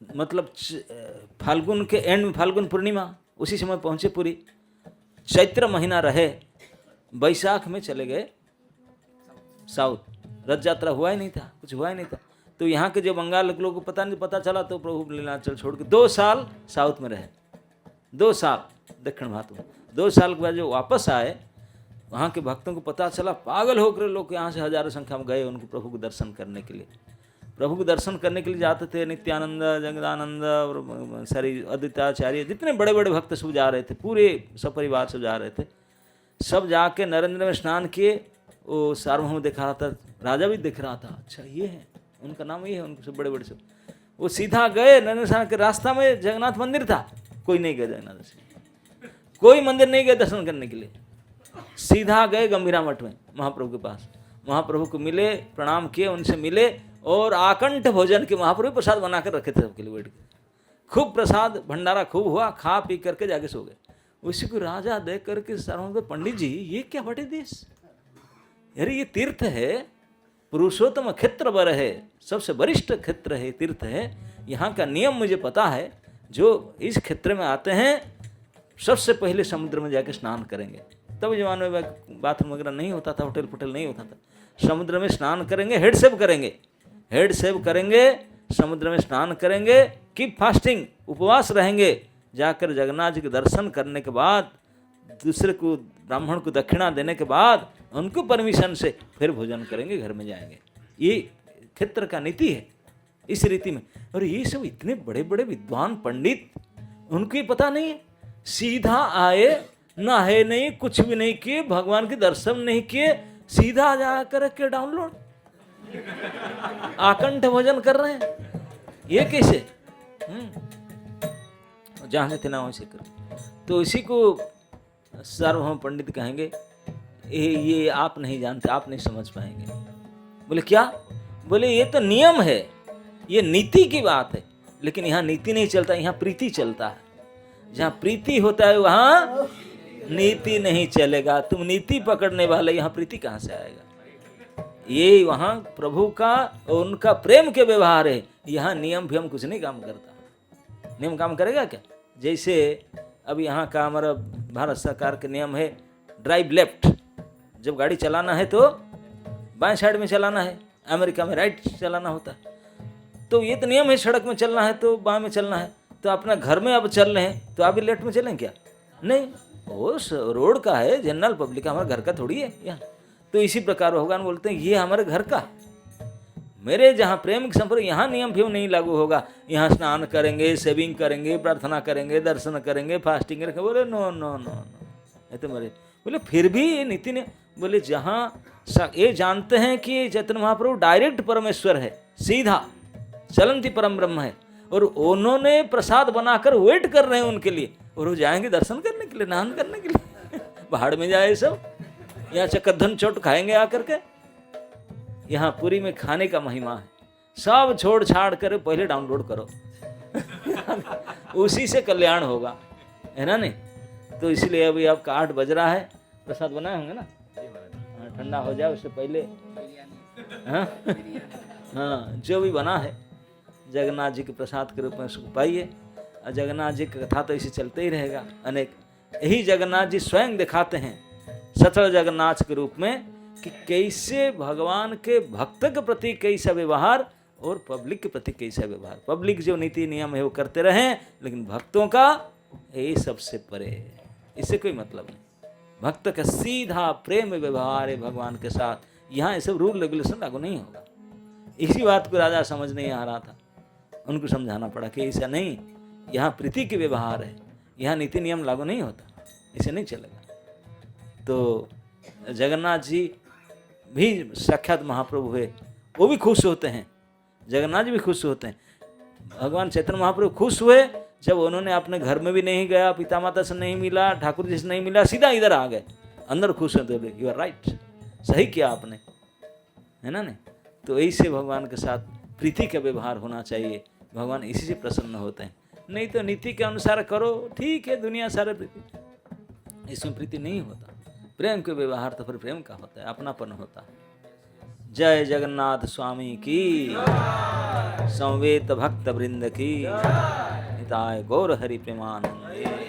मतलब फाल्गुन के एंड में, फाल्गुन पूर्णिमा उसी समय पहुँचे पुरी। चैत्र महीना रहे, बैसाख में चले गए साउथ। रथ यात्रा हुआ ही नहीं था, कुछ हुआ ही नहीं था। तो यहाँ के जो बंगाल के लोगों को पता चला, तो प्रभु लीलाचल छोड़ के 2 साल साउथ में रहे, 2 साल दक्षिण भारत में। 2 साल के बाद जो वापस आए, वहाँ के भक्तों को पता चला, पागल होकर लोग यहाँ से हजारों संख्या में गए उनको प्रभु को दर्शन करने के लिए। प्रभु को दर्शन करने के लिए जाते थे, नित्यानंद, जगदानंद और सारी अद्वैताचार्य, जितने बड़े बड़े भक्त सब जा रहे थे, पूरे सपरिवार सब जा रहे थे। सब जाके नरेंद्र में स्नान किए। वो सार्वभौम दिखा रहा था, राजा भी दिख रहा था, अच्छा ये है उनका नाम, ये है उनके सब बड़े बड़े सब। वो सीधा गए नरेंद्र के रास्ता में जगन्नाथ मंदिर था, कोई नहीं गया जगन्नाथ दर्शन, कोई मंदिर नहीं गए दर्शन करने के लिए। सीधा गए गंभीरा मठ में महाप्रभु के पास, महाप्रभु को मिले, प्रणाम किए, उनसे मिले और आकंठ भोजन के महाप्रभु प्रसाद बनाकर रखे थे सबके लिए बैठ के। खूब प्रसाद भंडारा खूब हुआ, खा पी करके जाके सो गए। उसी को राजा देख करके सर्वों पंडित जी ये क्या बड़े देश, अरे ये तीर्थ है, पुरुषोत्तम क्षेत्र वर है, सबसे वरिष्ठ क्षेत्र है, तीर्थ है। यहाँ का नियम मुझे पता है, जो इस क्षेत्र में आते हैं सबसे पहले समुद्र में जाके स्नान करेंगे। तब जमाने में बाथरूम वगैरह नहीं होता था, होटल फुटल नहीं होता था। समुद्र में स्नान करेंगे, हेड सेव करेंगे, हेड सेव करेंगे, समुद्र में स्नान करेंगे, कीप फास्टिंग, उपवास रहेंगे। जाकर जगन्नाथ जी के दर्शन करने के बाद, दूसरे को ब्राह्मण को दक्षिणा देने के बाद, उनको परमिशन से फिर भोजन करेंगे, घर में जाएंगे। ये क्षेत्र का नीति है इस रीति में। और ये सब इतने बड़े बड़े विद्वान पंडित, उनको ये पता नहीं है, सीधा आए, नहाए नहीं, कुछ भी नहीं किए, भगवान के दर्शन नहीं किए, सीधा जाकर के डाउनलोड आकंठ भोजन कर रहे हैं। ये कैसे? जहां से थे ना वैसे कर। तो इसी को सार्वभौम पंडित कहेंगे, ये आप नहीं जानते, आप नहीं समझ पाएंगे। बोले क्या? बोले ये तो नियम है, ये नीति की बात है, लेकिन यहाँ नीति नहीं चलता, यहाँ प्रीति चलता है। जहाँ प्रीति होता है वहाँ नीति नहीं चलेगा। तुम नीति पकड़ने वाले, यहाँ प्रीति कहाँ से आएगा? ये वहाँ प्रभु का और उनका प्रेम के व्यवहार है। यहाँ नियम भी हम कुछ नहीं काम करता। नियम काम करेगा क्या? जैसे अब यहाँ का हमारा भारत सरकार के नियम है ड्राइव लेफ्ट, जब गाड़ी चलाना है तो बाएं साइड में चलाना है, अमेरिका में राइट चलाना होता है। तो ये तो नियम है, सड़क में चलना है तो बाएं में चलना है। तो अपना घर में अब चल रहे हैं तो आप भी लेफ्ट में चलें क्या? नहीं, वो रोड का है, जनरल पब्लिक का, हमारे घर का थोड़ी है यहाँ। तो इसी प्रकार भगवान बोलते हैं ये हमारे घर का, मेरे जहाँ प्रेम के संपर्क, यहाँ नियम भी नहीं लागू होगा। यहाँ स्नान करेंगे, सेविंग करेंगे, प्रार्थना करेंगे, दर्शन करेंगे, फास्टिंग करेंगे। बोले नो नो नो नो, ये तो मेरे बोले फिर भी ये नीति ने बोले जहाँ ये जानते हैं कि चैतन्य महाप्रभु डायरेक्ट परमेश्वर है, सीधा चलंती परम ब्रह्म है, और उन्होंने प्रसाद बनाकर वेट कर रहे हैं उनके लिए, और वो जाएंगे दर्शन करने के लिए, स्नान करने के लिए। पहाड़ में जाए सब, यहाँ चकधन चोट खाएंगे आकर के। यहाँ पुरी में खाने का महिमा है, सब छोड़ छाड़ कर पहले डाउनलोड करो उसी से कल्याण होगा, है ना? नहीं तो इसलिए अभी आपका 8 बज रहा है, प्रसाद बनाए होंगे ना? ठंडा हो जाए उससे पहले। हाँ, जो भी बना है जगन्नाथ जी के प्रसाद के रूप में उसको पाइए। और जगन्नाथ जी की कथा तो इसे चलते ही रहेगा अनेक। यही जगन्नाथ जी स्वयं दिखाते हैं सचल जगन्नाथ के रूप में कि कैसे भगवान के भक्त के प्रति कैसा व्यवहार और पब्लिक के प्रति कैसा व्यवहार। पब्लिक जो नीति नियम है वो करते रहें, लेकिन भक्तों का ये सबसे परे है, इससे कोई मतलब नहीं। भक्त का सीधा प्रेम व्यवहार है भगवान के साथ। यहाँ ये सब रूल रेगुलेशन लागू नहीं होगा। इसी बात को राजा समझ नहीं आ रहा था, उनको समझाना पड़ा कि ऐसा नहीं, यहाँ प्रीति के व्यवहार है, यहाँ नीति नियम लागू नहीं होता, इसे नहीं चलेगा। तो जगन्नाथ जी भी साक्षात महाप्रभु हुए, वो भी खुश होते हैं, जगन्नाथ जी भी खुश होते हैं। भगवान चैतन्य महाप्रभु खुश हुए जब उन्होंने अपने घर में भी नहीं गया, पिता माता से नहीं मिला, ठाकुर जी से नहीं मिला, सीधा इधर आ गए, अंदर खुश होते हुए। यू आर राइट, सही किया आपने, है ना? नहीं तो ऐसे भगवान के साथ प्रीति का व्यवहार होना चाहिए, भगवान इसी से प्रसन्न होते हैं। नहीं तो नीति के अनुसार करो, ठीक है, दुनिया सारे प्रीति, इसमें प्रीति नहीं होता। प्रेम के व्यवहार तो फिर प्रेम का होता है, अपनापन होता है। जय जगन्नाथ स्वामी की, संवेत भक्त वृंद की, निताय गौर हरि प्रेमानंद।